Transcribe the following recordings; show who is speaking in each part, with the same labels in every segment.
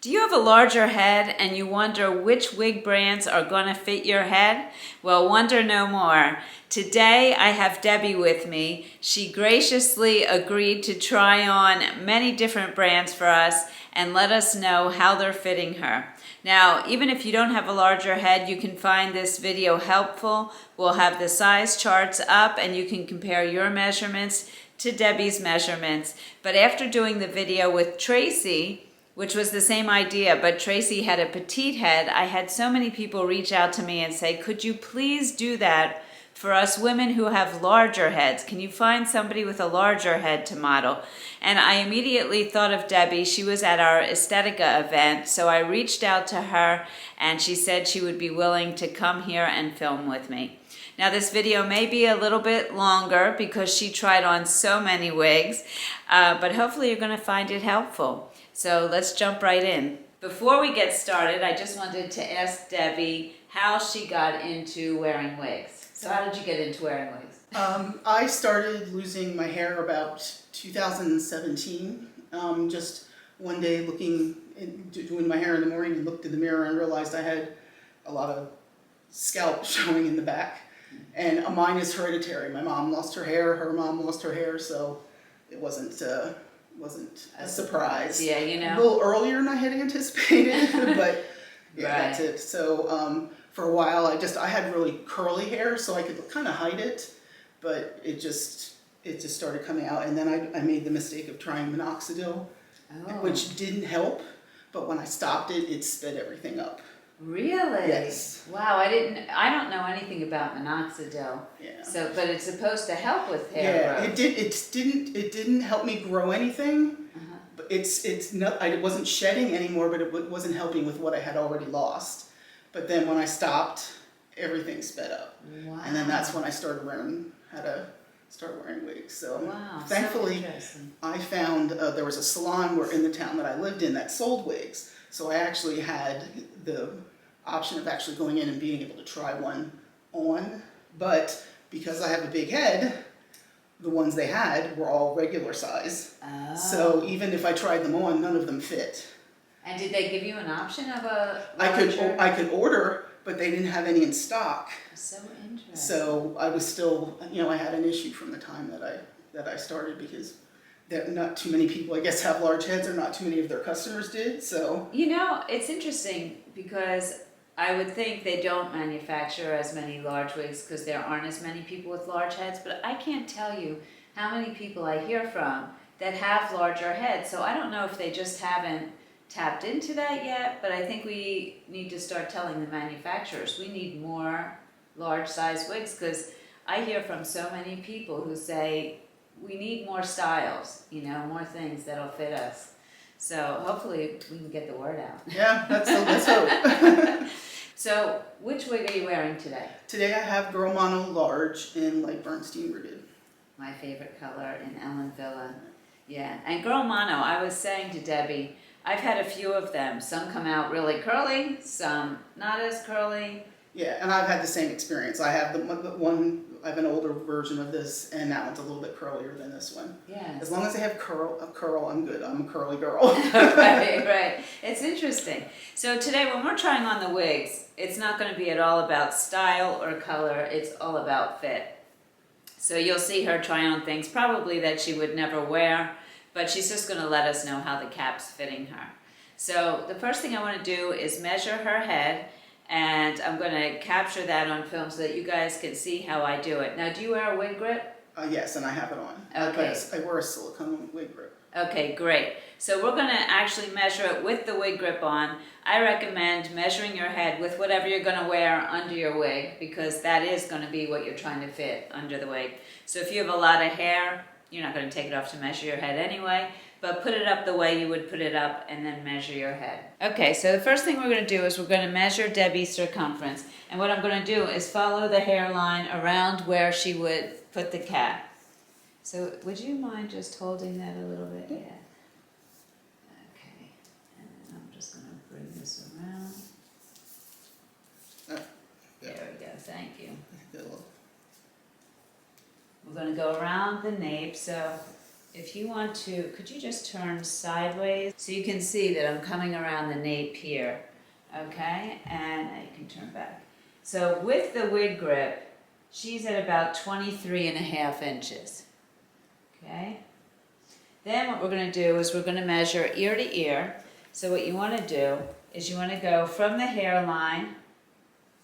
Speaker 1: Do you have a larger head and you wonder which wig brands are going to fit your head? Well, wonder no more. Today I have Debbie with me. She graciously agreed to try on many different brands for us and let us know how they're fitting her. Now, even if you don't have a larger head, you can find this video helpful. We'll have the size charts up and you can compare your measurements to Debbie's measurements. But after doing the video with Tracy, which was the same idea, but Tracy had a petite head, I had so many people reach out to me and say, could you please do that for us women who have larger heads? Can you find somebody with a larger head to model? And I immediately thought of Debbie. She was at our Estetica event, so I reached out to her and she said she would be willing to come here and film with me. Now this video may be a little bit longer because she tried on so many wigs, but hopefully you're going to find it helpful. So let's jump right in. Before we get started, I just wanted to ask Debbie how she got into wearing wigs. So how did you get into wearing wigs?
Speaker 2: I started losing my hair about 2017. Just one day doing my hair in the morning, and looked in the mirror and realized I had a lot of scalp showing in the back. And mine is hereditary. My mom lost her hair, her mom lost her hair, so it wasn't a surprise.
Speaker 1: Yeah, you know.
Speaker 2: A little earlier than I had anticipated, but yeah,
Speaker 1: Right.
Speaker 2: That's it. So for a while, I had really curly hair, so I could kind of hide it, but it just started coming out. And then I made the mistake of trying minoxidil, which didn't help. But when I stopped it, it sped everything up.
Speaker 1: Really?
Speaker 2: Yes.
Speaker 1: Wow, I don't know anything about minoxidil.
Speaker 2: Yeah.
Speaker 1: So, but it's supposed to help with hair growth.
Speaker 2: It didn't help me grow anything. But it's not. I wasn't shedding anymore, but it wasn't helping with what I had already lost. But then when I stopped, everything sped up.
Speaker 1: Wow.
Speaker 2: And then that's when I started learning how to start wearing wigs. So
Speaker 1: Wow,
Speaker 2: thankfully,
Speaker 1: so
Speaker 2: I found there was a salon in the town that I lived in that sold wigs. So I actually had the option of actually going in and being able to try one on. But because I have a big head, the ones they had were all regular size.
Speaker 1: Oh.
Speaker 2: So even if I tried them on, none of them fit.
Speaker 1: And did they give you an option of a
Speaker 2: I could order, but they didn't have any in stock.
Speaker 1: So interesting.
Speaker 2: So I was still, I had an issue from the time that I started, because not too many people, I guess, have large heads, or not too many of their customers did. So
Speaker 1: It's interesting because I would think they don't manufacture as many large wigs because there aren't as many people with large heads, but I can't tell you how many people I hear from that have larger heads. So I don't know if they just haven't tapped into that yet, but I think we need to start telling the manufacturers we need more large size wigs, because I hear from so many people who say we need more styles, more things that'll fit us. So hopefully we can get the word out.
Speaker 2: yeah, let's hope.
Speaker 1: So which wig are you wearing today?
Speaker 2: Today I have Girl Mono Large in light Bernstein Ribbon.
Speaker 1: My favorite color in Ellen Villa. Yeah, and Girl Mono, I was saying to Debbie, I've had a few of them. Some come out really curly, some not as curly.
Speaker 2: Yeah, and I've had the same experience. I have I have an older version of this, and that one's a little bit curlier than this one.
Speaker 1: Yeah.
Speaker 2: As long as they have a curl, I'm good. I'm a curly girl.
Speaker 1: Right. It's interesting. So today when we're trying on the wigs, it's not going to be at all about style or color. It's all about fit. So you'll see her try on things probably that she would never wear, but she's just going to let us know how the cap's fitting her. So the first thing I want to do is measure her head, and I'm going to capture that on film so that you guys can see how I do it. Now, do you wear a wig grip?
Speaker 2: Yes, and I have it on.
Speaker 1: Okay.
Speaker 2: I wear a silicone wig grip.
Speaker 1: Okay, great. So we're going to actually measure it with the wig grip on. I recommend measuring your head with whatever you're going to wear under your wig, because that is going to be what you're trying to fit under the wig. So if you have a lot of hair, you're not going to take it off to measure your head anyway, but put it up the way you would put it up and then measure your head. Okay, so the first thing we're going to do is we're going to measure Debbie's circumference. And what I'm going to do is follow the hairline around where she would put the cap. So would you mind just holding that a little bit? Yeah. Okay, and then I'm just going to bring this around. There we go, thank you. We're going to go around the nape, so if you want to, could you just turn sideways so you can see that I'm coming around the nape here, okay? And now you can turn back. So with the wig grip, she's at about 23.5 inches, okay? Then what we're going to do is we're going to measure ear to ear. So what you want to do is you want to go from the hairline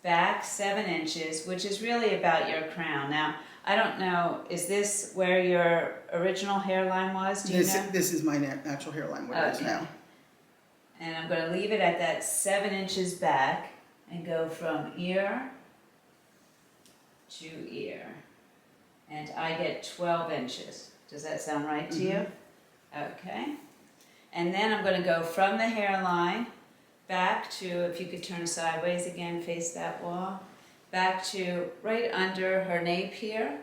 Speaker 1: back 7 inches, which is really about your crown. Now, I don't know, is this where your original hairline was? Do you know?
Speaker 2: This is my natural hairline where it is now.
Speaker 1: And I'm going to leave it at that 7 inches back and go from ear to ear. And I get 12 inches. Does that sound right to you? Okay. And then I'm going to go from the hairline back to, if you could turn sideways again, face that wall, back to right under her nape here.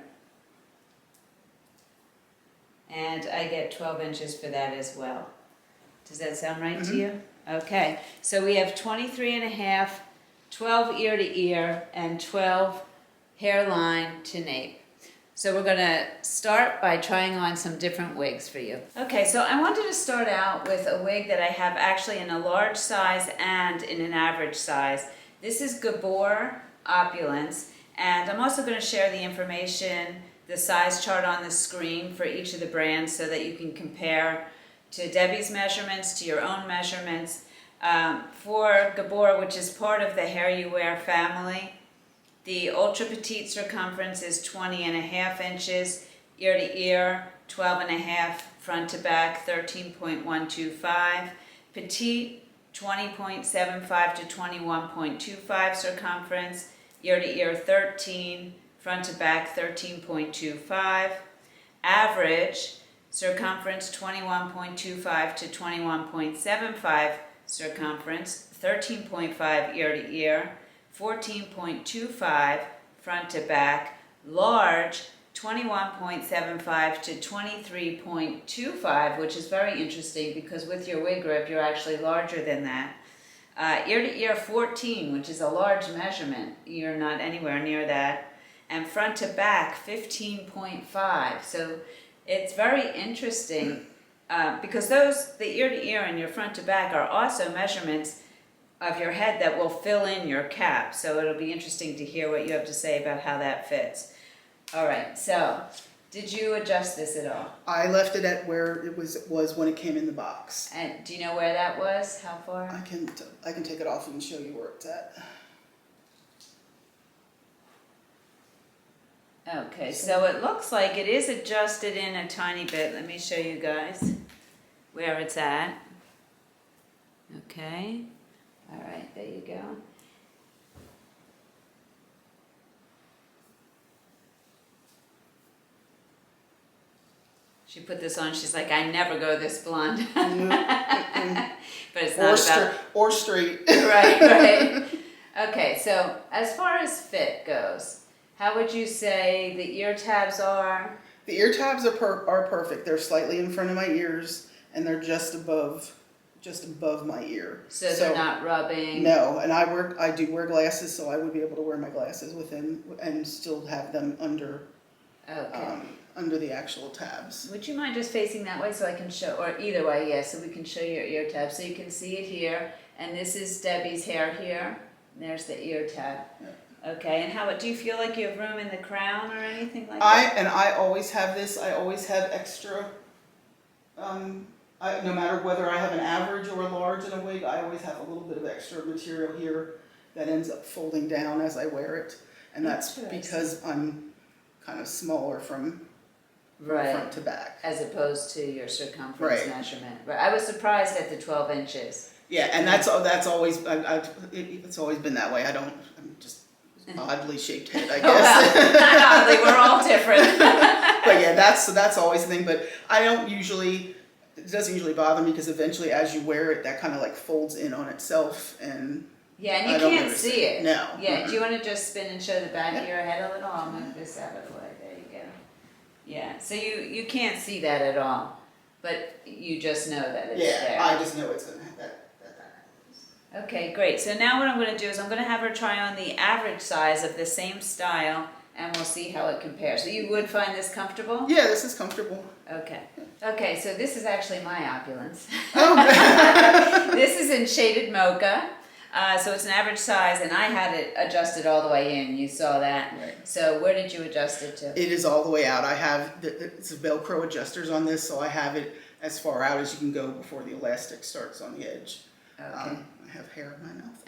Speaker 1: And I get 12 inches for that as well. Does that sound right to you? Okay, so we have 23.5, 12 ear to ear, and 12 hairline to nape. So we're going to start by trying on some different wigs for you. Okay, so I wanted to start out with a wig that I have actually in a large size and in an average size. This is Gabor Opulence, and I'm also going to share the information, the size chart on the screen for each of the brands so that you can compare to Debbie's measurements, to your own measurements. For Gabor, which is part of the Hair You Wear family, the ultra petite circumference is 20.5 inches, ear to ear 12.5, front to back 13.125, petite 20.75 to 21.25 circumference, ear to ear 13, front to back 13.25, average circumference 21.25 to 21.75 circumference, 13.5 ear to ear, 14.25 front to back, large 21.75 to 23.25, which is very interesting because with your wig grip you're actually larger than that. Ear to ear 14, which is a large measurement, you're not anywhere near that, and front to back 15.5. So it's very interesting because the ear to ear and your front to back are also measurements of your head that will fill in your cap. So it'll be interesting to hear what you have to say about how that fits. All right, so did you adjust this at all?
Speaker 2: I left it at where it was when it came in the box.
Speaker 1: And do you know where that was? How far?
Speaker 2: I can take it off and show you where it's at.
Speaker 1: Okay, so it looks like it is adjusted in a tiny bit. Let me show you guys where it's at. Okay. All right, there you go. She put this on, she's like, I never go this blonde. But it's not about...
Speaker 2: Or straight.
Speaker 1: Right. Okay, so as far as fit goes, how would you say the ear tabs are?
Speaker 2: The ear tabs are perfect. They're slightly in front of my ears, and they're just above my ear.
Speaker 1: So they're not rubbing?
Speaker 2: No, and I do wear glasses, so I would be able to wear my glasses within and still have them under the actual tabs.
Speaker 1: Would you mind just facing that way so I can show, or either way, yes, so we can show your ear tab. So you can see it here, and this is Debbie's hair here. And there's the ear tab. Yeah. Okay, and how do you feel like you have room in the crown or anything like that?
Speaker 2: I always have this. I always have extra. No matter whether I have an average or a large in a wig, I always have a little bit of extra material here that ends up folding down as I wear it, and that's because I'm kind of smaller from front to back,
Speaker 1: as opposed to your circumference measurement. But I was surprised at the 12 inches.
Speaker 2: Yeah, and that's always it's always been that way. I'm just oddly shaped head, I guess.
Speaker 1: Well, not oddly, we're all different.
Speaker 2: But yeah, that's always the thing. But I don't usually. It doesn't usually bother me because eventually, as you wear it, that kind of like folds in on itself, and
Speaker 1: yeah, and you can't see it.
Speaker 2: No.
Speaker 1: Yeah. Do you want to just spin and show the back of your head a little? I'll move this out of the way. There you go. Yeah. So you can't see that at all, but you just know that it's there.
Speaker 2: Yeah, I just know it's gonna have that.
Speaker 1: Okay, great. So now what I'm going to do is I'm going to have her try on the average size of the same style, and we'll see how it compares. So you would find this comfortable?
Speaker 2: Yeah, this is comfortable.
Speaker 1: Okay. Okay, so this is actually my opulence.
Speaker 2: Oh.
Speaker 1: This is in shaded mocha. So it's an average size, and I had it adjusted all the way in. You saw that.
Speaker 2: Right.
Speaker 1: So where did you adjust it to?
Speaker 2: It is all the way out. I have it's Velcro adjusters on this, so I have it as far out as you can go before the elastic starts on the edge.
Speaker 1: Okay.
Speaker 2: I have hair in my mouth.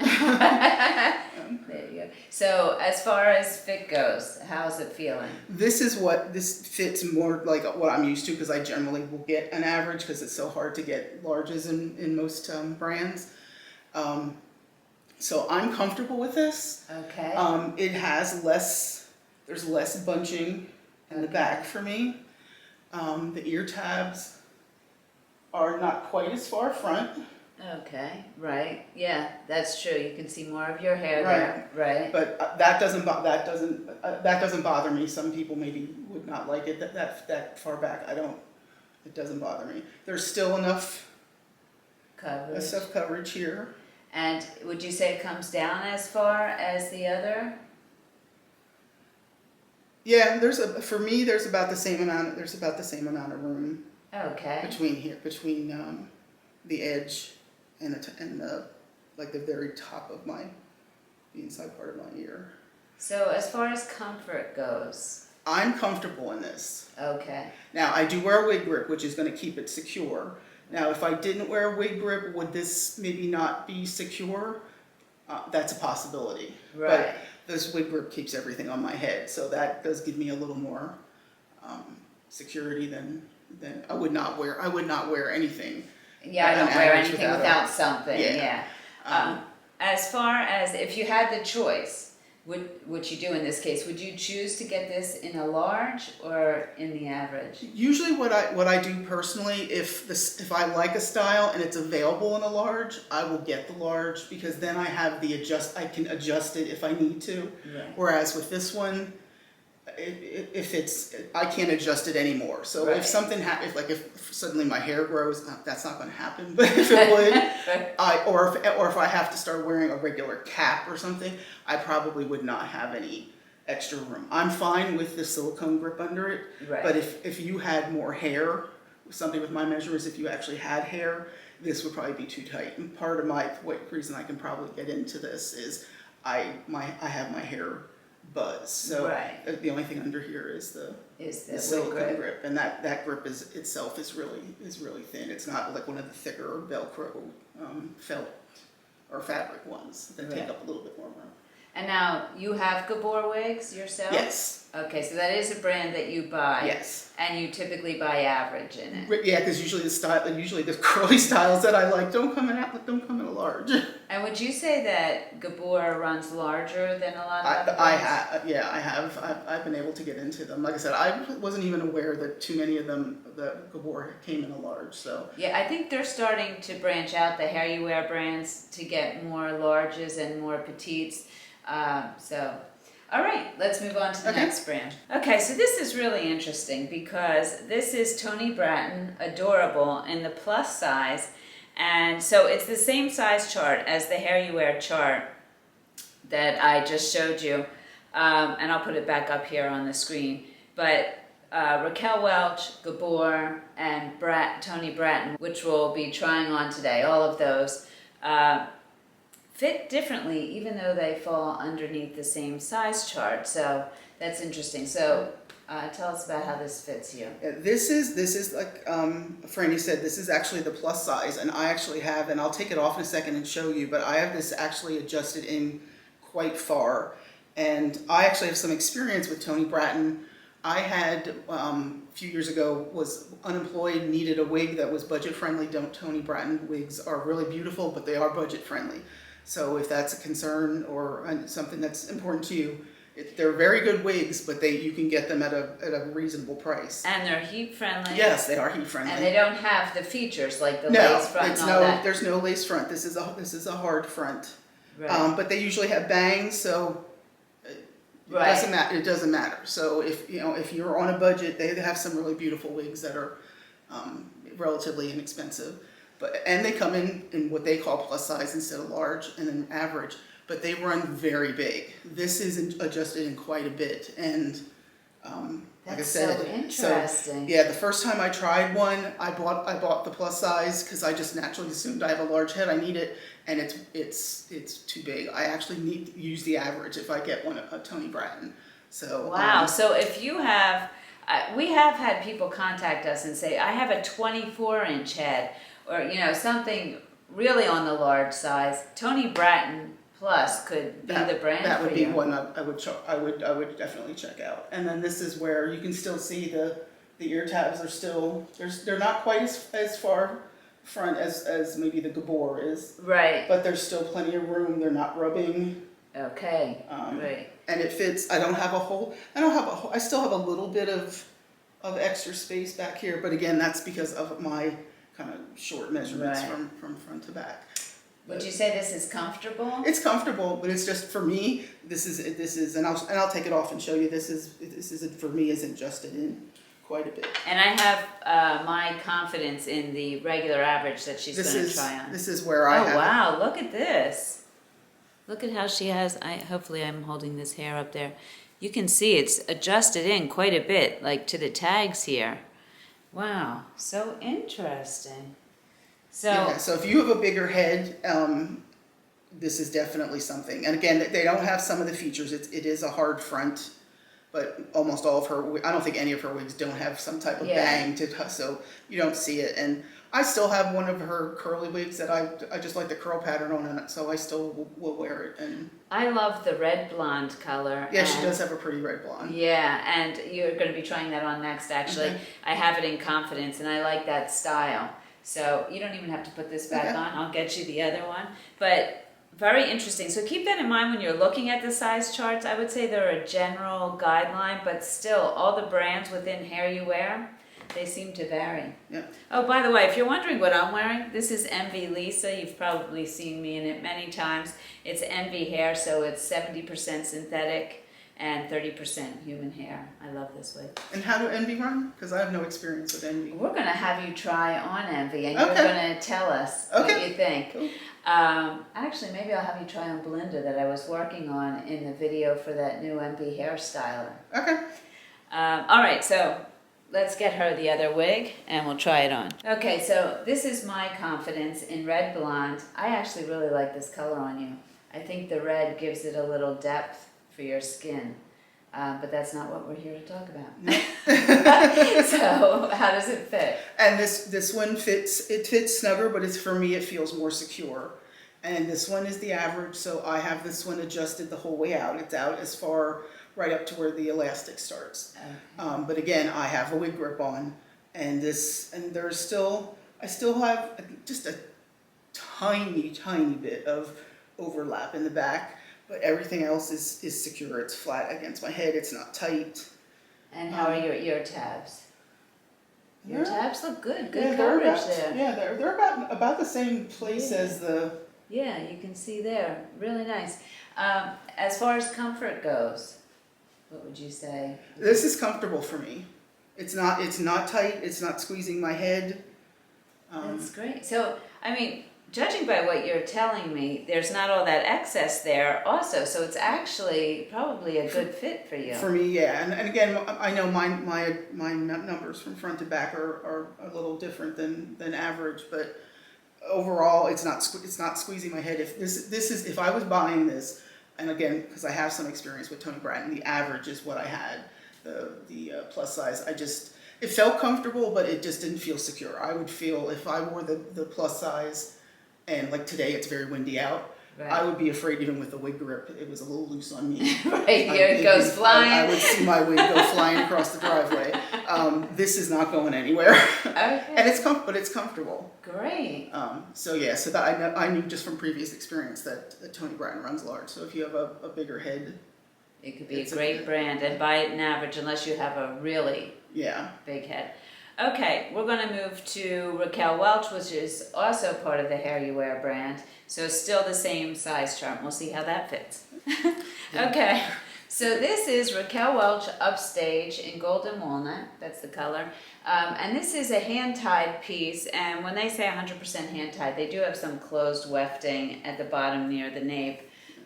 Speaker 1: There you go. So as far as fit goes, how's it feeling?
Speaker 2: This fits more like what I'm used to, because I generally will get an average because it's so hard to get larges in most brands. So I'm comfortable with this.
Speaker 1: Okay.
Speaker 2: It has there's less bunching in the back for me. The ear tabs are not quite as far front.
Speaker 1: Okay, right. Yeah, that's true. You can see more of your hair there, right?
Speaker 2: But that doesn't bother me. Some people maybe would not like it that far back. It doesn't bother me. There's still enough coverage here.
Speaker 1: And would you say it comes down as far as the other?
Speaker 2: Yeah, for me there's about the same amount of room.
Speaker 1: Okay.
Speaker 2: Between the edge and the like the very top of the inside part of my ear.
Speaker 1: So as far as comfort goes,
Speaker 2: I'm comfortable in this.
Speaker 1: Okay.
Speaker 2: Now I do wear a wig grip, which is going to keep it secure. Now if I didn't wear a wig grip, would this maybe not be secure? That's a possibility.
Speaker 1: Right.
Speaker 2: But this wig grip keeps everything on my head, so that does give me a little more security than I would not wear anything.
Speaker 1: Yeah, I don't wear anything without something.
Speaker 2: Yeah.
Speaker 1: As far as if you had the choice, what you do in this case, would you choose to get this in a large or in the average?
Speaker 2: Usually, what I do personally, if I like a style and it's available in a large, I will get the large, because then I have I can adjust it if I need to.
Speaker 1: Right.
Speaker 2: Whereas with this one, I can't adjust it anymore. So
Speaker 1: Right.
Speaker 2: if something if suddenly my hair grows, that's not going to happen. But if it would, or if I have to start wearing a regular cap or something, I probably would not have any extra room. I'm fine with the silicone grip under it.
Speaker 1: Right.
Speaker 2: But if you had more hair, something with my measurements, if you actually had hair, this would probably be too tight. And part of my reason I can probably get into this is I have my hair buzz. So
Speaker 1: Right.
Speaker 2: the only thing under here is the
Speaker 1: wig
Speaker 2: silicone grip, and that grip itself is really thin. It's not like one of the thicker Velcro felt or fabric ones that take up a little bit more room.
Speaker 1: And now you have Gabor wigs yourself?
Speaker 2: Yes.
Speaker 1: Okay, so that is a brand that you buy.
Speaker 2: Yes.
Speaker 1: And you typically buy average in it.
Speaker 2: Yeah, because usually the curly styles that I like don't come in a large.
Speaker 1: And would you say that Gabor runs larger than a lot of other brands?
Speaker 2: I have. I've been able to get into them. Like I said, I wasn't even aware that too many of them, the Gabor, came in a large. So
Speaker 1: yeah, I think they're starting to branch out, the hair you wear brands, to get more larges and more petites. All right, let's move on to the next brand. Okay, so this is really interesting because this is Toni Brattin, Adorable, in the plus size. And so it's the same size chart as the hair you wear chart that I just showed you. And I'll put it back up here on the screen. But Raquel Welch, Gabor, and Toni Brattin, which we'll be trying on today, all of those, fit differently even though they fall underneath the same size chart. So that's interesting. So tell us about how this fits you.
Speaker 2: Yeah, this is like Frannie said, this is actually the plus size, and I actually have, and I'll take it off in a second and show you, but I have this actually adjusted in quite far, and I actually have some experience with Toni Brattin. I had a few years ago, was unemployed, needed a wig that was budget friendly. Toni Brattin wigs are really beautiful, but they are budget friendly. So if that's a concern or something that's important to you, they're very good wigs, but you can get them at a reasonable price.
Speaker 1: And they're heat friendly.
Speaker 2: Yes, they are heat friendly.
Speaker 1: And they don't have the features like the lace front and all that.
Speaker 2: There's no lace front. This is a hard front.
Speaker 1: Right.
Speaker 2: But they usually have bangs, so it doesn't matter. It doesn't matter. So if you're on a budget, they have some really beautiful wigs that are relatively inexpensive. And they come in what they call plus size instead of large, and then average, but they run very big. This is adjusted in quite a bit, and Like
Speaker 1: That's
Speaker 2: I said,
Speaker 1: so interesting.
Speaker 2: yeah, the first time I tried one, I bought the plus size because I just naturally assumed I have a large head, I need it, and it's too big. I actually need to use the average if I get one a Toni Brattin. So
Speaker 1: wow. So if you have, we have had people contact us and say, I have a 24-inch head, or something really on the large size. Toni Brattin Plus could be the brand
Speaker 2: that would
Speaker 1: for
Speaker 2: be
Speaker 1: you.
Speaker 2: one I would definitely check out. And then this is where you can still see the ear tabs are still they're not quite as far front as maybe the Gabor is.
Speaker 1: Right.
Speaker 2: But there's still plenty of room. They're not rubbing.
Speaker 1: Okay. Right.
Speaker 2: And it fits. I still have a little bit of extra space back here, but again, that's because of my kind of short measurements from front to back.
Speaker 1: Would you say this is comfortable?
Speaker 2: It's comfortable, but it's just for me. This is, and I'll take it off and show you. This is for me is adjusted in quite a bit.
Speaker 1: And I have my confidence in the regular average that she's going to try on.
Speaker 2: This is where I have.
Speaker 1: Oh wow! Look at this. Look at how she has. Hopefully I'm holding this hair up there. You can see it's adjusted in quite a bit, like to the tags here. Wow, so interesting.
Speaker 2: So if you have a bigger head, this is definitely something. And again, they don't have some of the features. It is a hard front, but almost all of her, I don't think any of her wigs don't have some type of bang so you don't see it. And I still have one of her curly wigs that I just like the curl pattern on it, so I still will wear it. And
Speaker 1: I love the red blonde color.
Speaker 2: Yeah, she does have a pretty red blonde.
Speaker 1: Yeah, and you're going to be trying that on next, actually. Okay. I have it in confidence, and I like that style. So you don't even have to put this back on. I'll get you the other one. But very interesting. So keep that in mind when you're looking at the size charts. I would say they're a general guideline, but still, all the brands within Hair You Wear, they seem to vary.
Speaker 2: Yeah.
Speaker 1: Oh, by the way, if you're wondering what I'm wearing, this is Envy Lisa. You've probably seen me in it many times. It's Envy hair, so it's 70% synthetic and 30% human hair. I love this wig.
Speaker 2: And how do Envy run? Because I have no experience with Envy.
Speaker 1: We're going to have you try on Envy, and you're going to tell us what you think.
Speaker 2: Cool.
Speaker 1: Actually, maybe I'll have you try on Belinda that I was working on in the video for that new Envy hairstyler.
Speaker 2: Okay.
Speaker 1: All right, so let's get her the other wig, and we'll try it on. Okay, so this is my confidence in red blonde. I actually really like this color on you. I think the red gives it a little depth for your skin, but that's not what we're here to talk about. So how does it fit?
Speaker 2: And this one fits snugger, but for me it feels more secure. And this one is the average, so I have this one adjusted the whole way out. It's out as far right up to where the elastic starts. Okay. But again, I have a wig grip on, and I still have just a tiny bit of overlap in the back. But everything else is secure. It's flat against my head. It's not tight.
Speaker 1: And how are your ear tabs? Your tabs look good. Good coverage there.
Speaker 2: Yeah, they're about the same place as the.
Speaker 1: Yeah, you can see there. Really nice. As far as comfort goes, what would you say?
Speaker 2: This is comfortable for me. It's not tight. It's not squeezing my head.
Speaker 1: That's great. So, I mean, judging by what you're telling me, there's not all that excess there also, so it's actually probably a good fit for you.
Speaker 2: For me, yeah. And again, I know my numbers from front to back are a little different than average, but overall, it's not squeezing my head. If I was buying this, and again, because I have some experience with Toni Brattin, the average is what I had, the plus size. It felt comfortable, but it just didn't feel secure. I would feel if I wore the plus size, and like today it's very windy out, I would be afraid even with the wig grip. It was a little loose on me.
Speaker 1: Right, here it goes flying.
Speaker 2: I would see my wig go flying across the driveway. This is not going anywhere. Okay. And it's comfortable.
Speaker 1: Great.
Speaker 2: So that I knew just from previous experience that Toni Brattin runs large. So if you have a bigger head,
Speaker 1: it could be a great brand, and buy it in average unless you have a really big head. Okay, we're going to move to Raquel Welch, which is also part of the Hair You Wear brand. So still the same size chart. We'll see how that fits. Okay, so this is Raquel Welch Upstage in Golden Walnut. That's the color. And this is a hand-tied piece. And when they say 100% hand-tied, they do have some closed wefting at the bottom near the nape.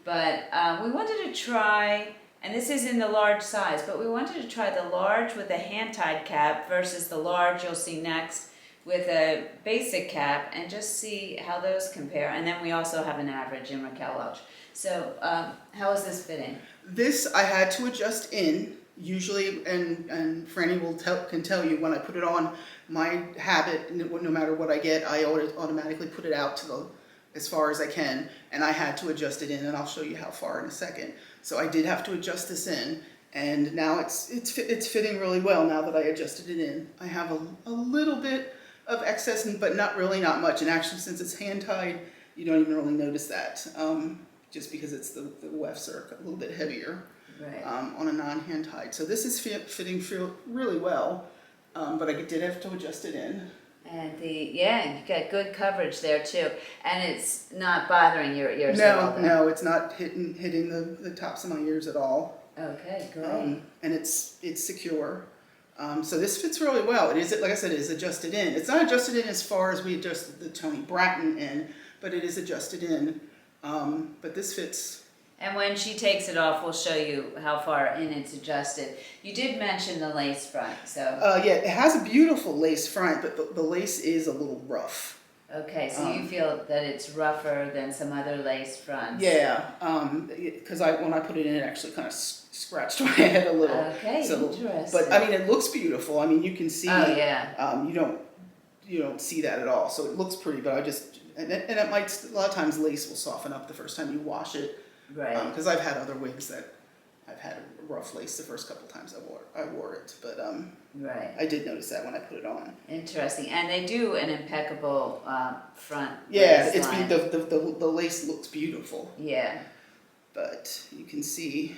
Speaker 1: But we wanted to try And this is in the large size, but we wanted to try the large with a hand-tied cap versus the large you'll see next with a basic cap, and just see how those compare. And then we also have an average in Raquel Welch. So how is this fitting?
Speaker 2: This I had to adjust in. Usually, and Frannie can tell you, when I put it on, my habit, no matter what I get, I automatically put it out to as far as I can, and I had to adjust it in, and I'll show you how far in a second. So I did have to adjust this in, and now it's fitting really well now that I adjusted it in. I have a little bit of excess, but not much, and actually since it's hand tied, you don't even really notice that, just because it's the wefts are a little bit heavier.
Speaker 1: Right.
Speaker 2: On a non-hand tied. So this is fitting really well, but I did have to adjust it in.
Speaker 1: And you got good coverage there too, and it's not bothering your ears at all.
Speaker 2: No, it's not hitting the tops of my ears at all.
Speaker 1: Okay, great.
Speaker 2: And it's secure. So this fits really well. It is, like I said, it is adjusted in. It's not adjusted in as far as we adjusted the Toni Brattin in, but it is adjusted in. But this fits.
Speaker 1: And when she takes it off, we'll show you how far in it's adjusted. You did mention the lace front, so.
Speaker 2: Yeah, it has a beautiful lace front, but the lace is a little rough.
Speaker 1: Okay, so you feel that it's rougher than some other lace fronts.
Speaker 2: Yeah, because when I put it in, it actually kind of scratched my head a little.
Speaker 1: Okay, interesting.
Speaker 2: But I mean, it looks beautiful. I mean, you can see.
Speaker 1: Oh yeah.
Speaker 2: You don't see that at all. So it looks pretty, but it might, a lot of times lace will soften up the first time you wash it.
Speaker 1: Right.
Speaker 2: Because I've had other wigs that I've had a rough lace the first couple times I wore it, but
Speaker 1: right.
Speaker 2: I did notice that when I put it on.
Speaker 1: Interesting, and they do an impeccable front.
Speaker 2: Yeah,
Speaker 1: lace line.
Speaker 2: the lace looks beautiful.
Speaker 1: Yeah.
Speaker 2: But you can see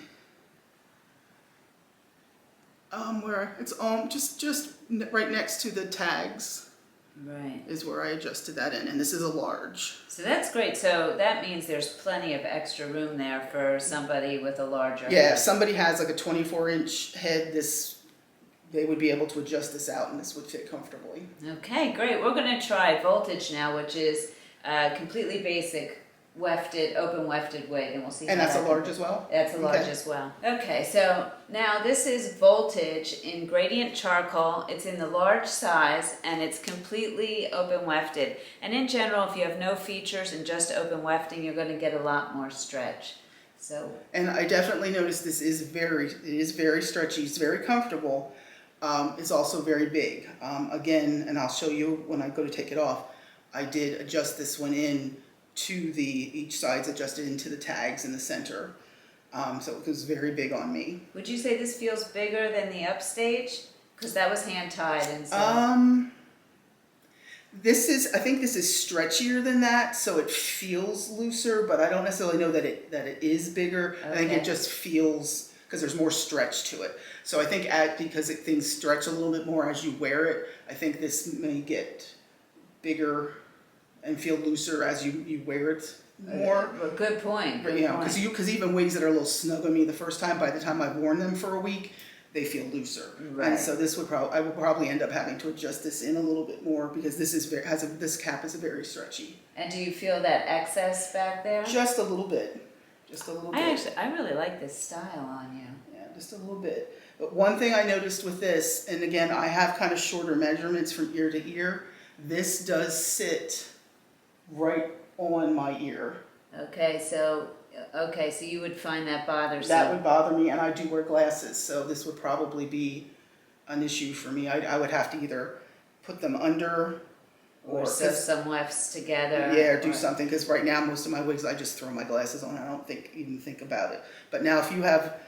Speaker 2: where it's just right next to the tags.
Speaker 1: Right.
Speaker 2: Is where I adjusted that in, and this is a large.
Speaker 1: So that's great. So that means there's plenty of extra room there for somebody with a larger
Speaker 2: Yeah,
Speaker 1: head.
Speaker 2: if somebody has like a 24-inch head, they would be able to adjust this out, and this would fit comfortably.
Speaker 1: Okay, great. We're going to try Voltage now, which is a completely basic open wefted wig, and we'll see.
Speaker 2: And that's a large as well?
Speaker 1: That's a large as well. Okay, so now this is Voltage in gradient charcoal. It's in the large size, and it's completely open wefted. And in general, if you have no features and just open wefting, you're going to get a lot more stretch. So.
Speaker 2: And I definitely noticed it is very stretchy. It's very comfortable. It's also very big. Again, and I'll show you when I go to take it off. I did adjust this one in to each side's adjusted into the tags in the center. So it was very big on me.
Speaker 1: Would you say this feels bigger than the upstage? Because that was hand tied and so.
Speaker 2: I think this is stretchier than that, so it feels looser, but I don't necessarily know that it is bigger. Okay. I think it just feels, because there's more stretch to it. So I think because things stretch a little bit more as you wear it, I think this may get bigger and feel looser as you wear it more.
Speaker 1: Well, good point.
Speaker 2: Because even wigs that are a little snug on me the first time, by the time I've worn them for a week, they feel looser.
Speaker 1: Right.
Speaker 2: And so I will probably end up having to adjust this in a little bit more, because this cap is very stretchy.
Speaker 1: And do you feel that excess back there?
Speaker 2: Just a little bit.
Speaker 1: I really like this style on you.
Speaker 2: Yeah, just a little bit. But one thing I noticed with this, and again, I have kind of shorter measurements from ear to ear. This does sit right on my ear.
Speaker 1: Okay, so you would find that bothersome.
Speaker 2: That would bother me, and I do wear glasses, so this would probably be an issue for me. I would have to either put them under
Speaker 1: or sew some wefts together.
Speaker 2: Yeah, or do something, because right now most of my wigs I just throw my glasses on. I don't even think about it. But now if you have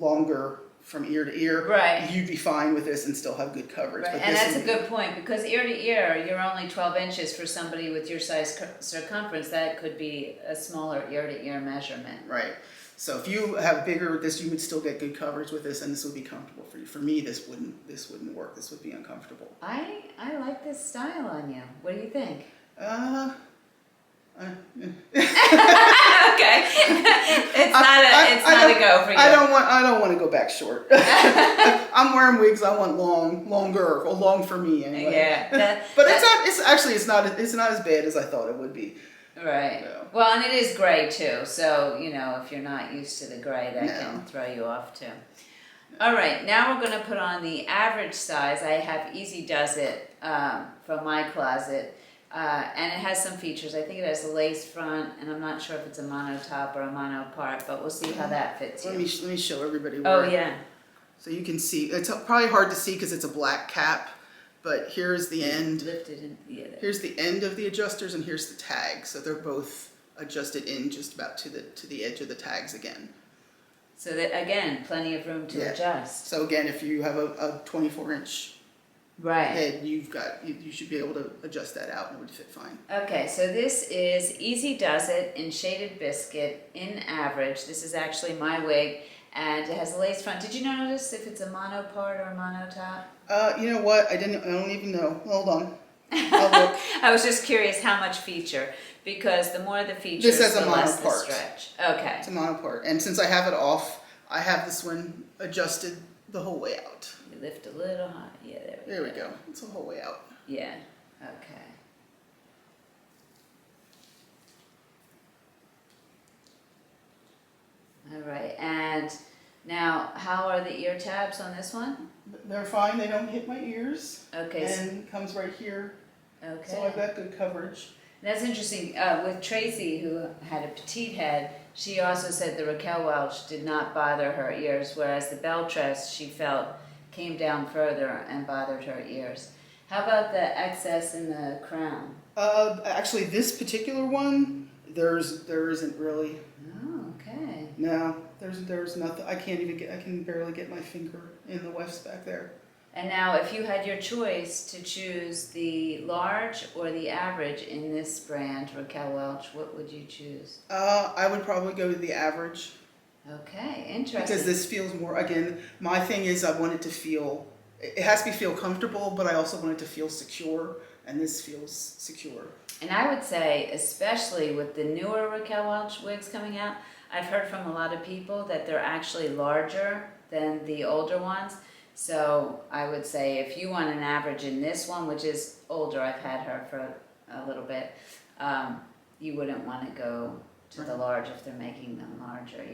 Speaker 2: longer from ear to ear,
Speaker 1: right,
Speaker 2: you'd be fine with this and still have good coverage.
Speaker 1: Right.
Speaker 2: But
Speaker 1: and that's a good point, because ear to ear, you're only 12 inches for somebody with your size circumference. That could be a smaller ear to ear measurement.
Speaker 2: Right. So if you have bigger, you would still get good coverage with this, and this would be comfortable for you. For me, this wouldn't work. This would be uncomfortable.
Speaker 1: I like this style on you. What do you think? Okay. It's not a go for you.
Speaker 2: I don't want to go back short. I'm wearing wigs. I want longer, or long for me anyway.
Speaker 1: Yeah.
Speaker 2: But it's not as bad as I thought it would be.
Speaker 1: Right.
Speaker 2: So.
Speaker 1: Well, and it is gray too, so you know if you're not used to the gray, that can throw you off too. All right, now we're going to put on the average size. I have Easy Does It from my closet, and it has some features. I think it has a lace front, and I'm not sure if it's a mono top or a mono part, but we'll see how that fits you.
Speaker 2: Let me show everybody.
Speaker 1: Oh yeah.
Speaker 2: So you can see, it's probably hard to see because it's a black cap, but here's the end.
Speaker 1: Lifted in, yeah.
Speaker 2: Here's the end of the adjusters, and here's the tag. So they're both adjusted in just about to the edge of the tags again.
Speaker 1: So that again, plenty of room to adjust.
Speaker 2: So again, if you have a 24-inch head, you should be able to adjust that out and it would fit fine.
Speaker 1: Okay, so this is Easy Does It in Shaded Biscuit in average. This is actually my wig, and it has a lace front. Did you notice if it's a mono part or a mono top?
Speaker 2: You know what? I don't even know. Hold on. I'll look.
Speaker 1: I was just curious how much feature, because the more the features,
Speaker 2: This has a
Speaker 1: the
Speaker 2: mono
Speaker 1: less the
Speaker 2: part.
Speaker 1: stretch. Okay.
Speaker 2: It's a mono part, and since I have it off, I have this one adjusted the whole way out.
Speaker 1: You lift a little high. Yeah,
Speaker 2: There we go. It's the whole way out.
Speaker 1: Yeah. Okay. All right. And now, how are the ear tabs on this one?
Speaker 2: They're fine. They don't hit my ears.
Speaker 1: Okay.
Speaker 2: And it comes right here.
Speaker 1: Okay.
Speaker 2: So I've got good coverage.
Speaker 1: That's interesting. With Tracy, who had a petite head, she also said the Raquel Welch did not bother her ears, whereas the Belle Tress, she felt, came down further and bothered her ears. How about the excess in the crown?
Speaker 2: Actually, this particular one, there isn't really.
Speaker 1: Oh, okay.
Speaker 2: No, there's nothing. I can barely get my finger in the wefts back there.
Speaker 1: And now, if you had your choice to choose the large or the average in this brand, Raquel Welch, what would you choose?
Speaker 2: I would probably go to the average.
Speaker 1: Okay, interesting.
Speaker 2: Because this feels more, again, my thing is I want it to feel, it has to feel comfortable, but I also want it to feel secure, and this feels secure.
Speaker 1: And I would say, especially with the newer Raquel Welch wigs coming out, I've heard from a lot of people that they're actually larger than the older ones. So I would say if you want an average in this one, which is older, I've had her for a little bit, you wouldn't want to go to the large if they're making them larger,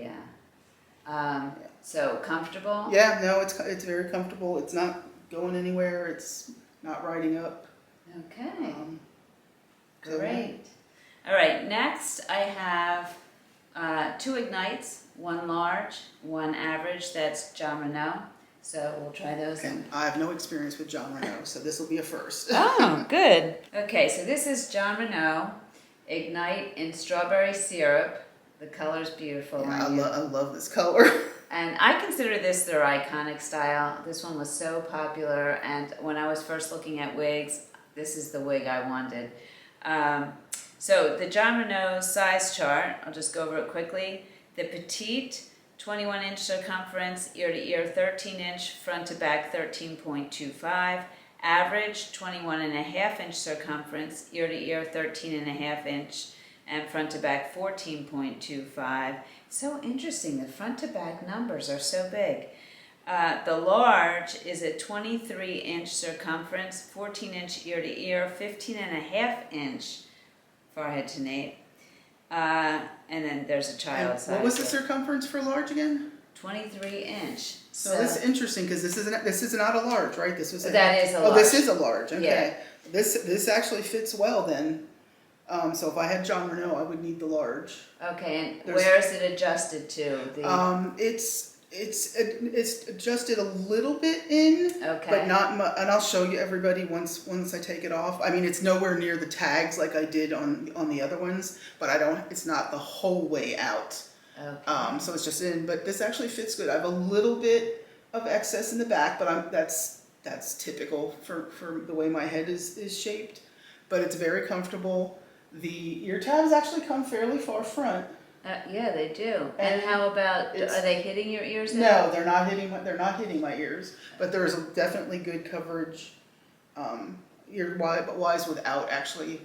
Speaker 1: So comfortable?
Speaker 2: Yeah, no, it's very comfortable. It's not going anywhere. It's not riding up.
Speaker 1: Okay. Great. All right, next I have 2 ignites, 1 large, 1 average. That's Jon Renau. So we'll try those.
Speaker 2: And I have no experience with Jon Renau, so this will be a first.
Speaker 1: Oh, good. Okay, so this is Jon Renau Ignite in Strawberry Syrup. The color's beautiful.
Speaker 2: Yeah, I love this color.
Speaker 1: And I consider this their iconic style. This one was so popular, and when I was first looking at wigs, this is the wig I wanted. So the Jon Renau size chart, I'll just go over it quickly. The petite, 21-inch circumference, ear to ear 13-inch, front to back 13.25. Average, 21.5-inch circumference, ear to ear 13.5-inch, and front to back 14.25. So interesting, the front to back numbers are so big. The large is a 23-inch circumference, 14-inch ear to ear, 15.5-inch forehead to nape. And then there's a child size.
Speaker 2: What was the circumference for large again?
Speaker 1: 23-inch.
Speaker 2: So this is interesting because this is not a large, right? This was
Speaker 1: that is a large.
Speaker 2: Oh, this is a large. Okay.
Speaker 1: Yeah.
Speaker 2: This actually fits well then. So if I had Jon Renau, I would need the large.
Speaker 1: Okay, and where is it adjusted to?
Speaker 2: It's adjusted a little bit in, but not much. And I'll show you everybody once I take it off. I mean, it's nowhere near the tags like I did on the other ones, but it's not the whole way out.
Speaker 1: Okay.
Speaker 2: So it's just in, but this actually fits good. I have a little bit of excess in the back, but that's typical for the way my head is shaped. But it's very comfortable. The ear tabs actually come fairly far front.
Speaker 1: Yeah, they do. And how about, are they hitting your ears
Speaker 2: now? No, they're not hitting my ears. But there is definitely good coverage, ear-wise, without actually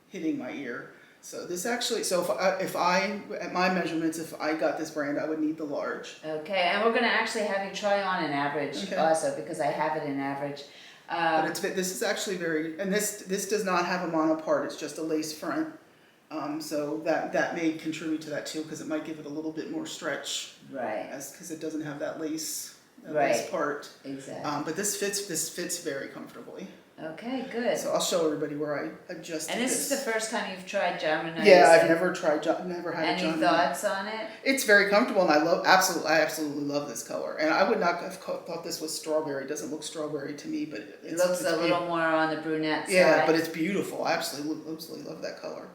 Speaker 2: hitting my ear. So this actually, if I at my measurements, if I got this brand, I would need the large.
Speaker 1: Okay, and we're going to actually have you try on an average also, because I have it in average.
Speaker 2: But this is actually and this does not have a mono part. It's just a lace front. So that may contribute to that too, because it might give it a little bit more stretch,
Speaker 1: Right.
Speaker 2: because it doesn't have that lace,
Speaker 1: Right.
Speaker 2: lace part.
Speaker 1: Exactly.
Speaker 2: But this fits very comfortably.
Speaker 1: Okay, good.
Speaker 2: So I'll show everybody where I adjusted
Speaker 1: And this is the first time you've tried Jon Renau?
Speaker 2: Yeah, I've never had a Jon
Speaker 1: Any
Speaker 2: Renau.
Speaker 1: thoughts on it?
Speaker 2: It's very comfortable, and I absolutely love this color. And I would not have thought this was strawberry. It doesn't look strawberry to me, but
Speaker 1: It looks a little more on the brunette side.
Speaker 2: Yeah, but it's beautiful. I absolutely love that color.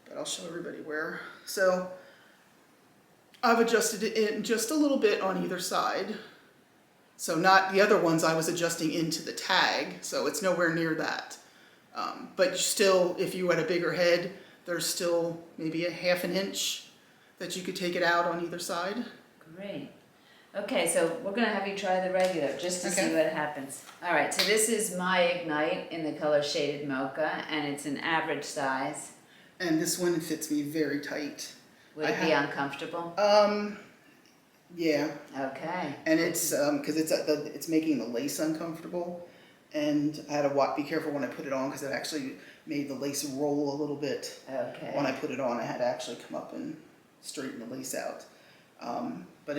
Speaker 2: But I'll show everybody where. So I've adjusted it in just a little bit on either side. So not the other ones I was adjusting into the tag, so it's nowhere near that. But still, if you had a bigger head, there's still maybe a ½ inch that you could take it out on either side.
Speaker 1: Great. Okay, so we're going to have you try the regular just to see what happens. All right, so this is my Ignite in the color Shaded Mocha, and it's an average size.
Speaker 2: And this one fits me very tight.
Speaker 1: Would it be uncomfortable?
Speaker 2: Yeah.
Speaker 1: Okay.
Speaker 2: And it's because it's making the lace uncomfortable, and I had to be careful when I put it on, because it actually made the lace roll a little bit.
Speaker 1: Okay.
Speaker 2: When I put it on, I had to actually come up and straighten the lace out. But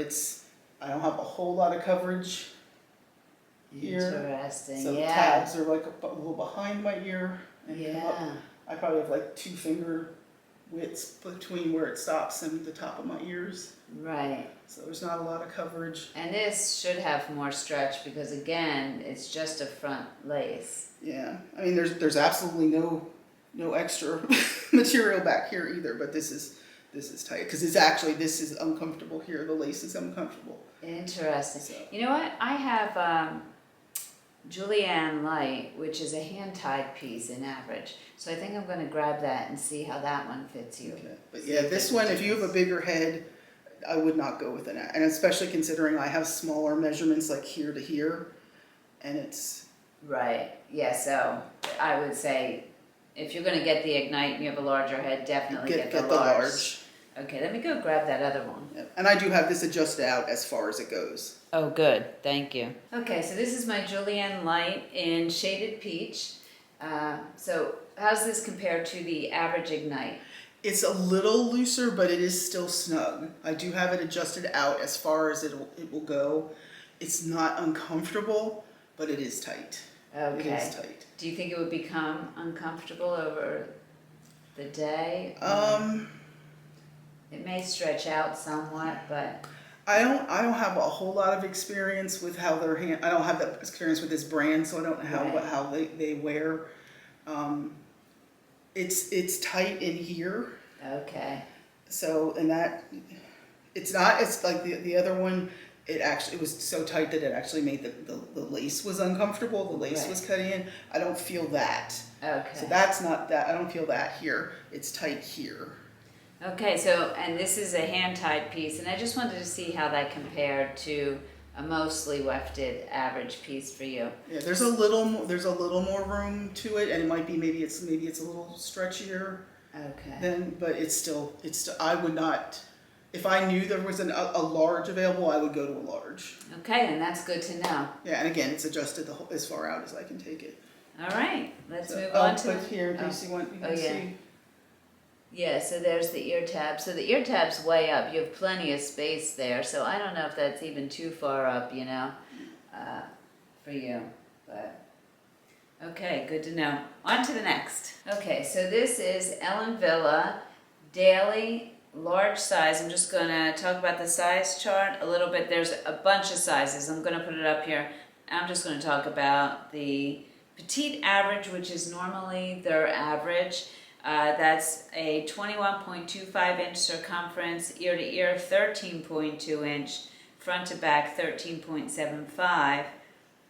Speaker 2: I don't have a whole lot of coverage here.
Speaker 1: Interesting.
Speaker 2: So the tabs are like a little behind my ear and come up. I probably have like 2 finger widths between where it stops and the top of my ears.
Speaker 1: Right.
Speaker 2: So there's not a lot of coverage.
Speaker 1: And this should have more stretch because, again, it's just a front lace.
Speaker 2: Yeah, I mean there's absolutely no extra material back here either, but this is tight, because this is uncomfortable here. The lace is uncomfortable.
Speaker 1: Interesting.
Speaker 2: So.
Speaker 1: You know what? I have Julienne Light, which is a hand-tied piece in average. So I think I'm going to grab that and see how that one fits you.
Speaker 2: Okay. But yeah, this one, if you have a bigger head, I would not go with it. And especially considering I have smaller measurements like here to here, and it's...
Speaker 1: Right. Yeah, so I would say if you're going to get the Ignite and you have a larger head, definitely get the large. Okay, let me go grab that other one.
Speaker 2: Yep. And I do have this adjusted out as far as it goes.
Speaker 1: Oh, good. Thank you. Okay, so this is my Julienne Light in Shaded Peach. So how's this compare to the average Ignite?
Speaker 2: It's a little looser, but it is still snug. I do have it adjusted out as far as it will go. It's not uncomfortable, but it is tight.
Speaker 1: Okay.
Speaker 2: It is tight.
Speaker 1: Do you think it would become uncomfortable over the day? It may stretch out somewhat, but...
Speaker 2: I don't have a whole lot of experience with how I don't have that experience with this brand, so I don't know how they wear. It's tight in here.
Speaker 1: Okay.
Speaker 2: So, and that, it's like the other one, it was so tight that it actually made the lace was uncomfortable, the lace was cutting in. I don't feel that. Okay. So that's not that, I don't feel that here. It's tight here.
Speaker 1: Okay, so, and this is a hand-tied piece, and I just wanted to see how that compared to a mostly wefted average piece for you.
Speaker 2: Yeah, there's a little more room to it, and it might be maybe it's a little stretchier.
Speaker 1: Okay.
Speaker 2: But it's still I would not, if I knew there was a large available, I would go to a large.
Speaker 1: Okay, and that's good to know.
Speaker 2: Yeah, and again, it's adjusted as far out as I can take it.
Speaker 1: All right, let's move on to.
Speaker 2: I'll put here in case you can see.
Speaker 1: Yeah, so there's the ear tab. So the ear tab's way up. You have plenty of space there. So I don't know if that's even too far up, for you. But okay, good to know. On to the next. Okay, so this is Ellen Villa Daily Large Size. I'm just going to talk about the size chart a little bit. There's a bunch of sizes. I'm going to put it up here. I'm just going to talk about the petite average, which is normally their average. That's a 21.25 inch circumference, ear to ear 13.2 inch, front to back 13.75,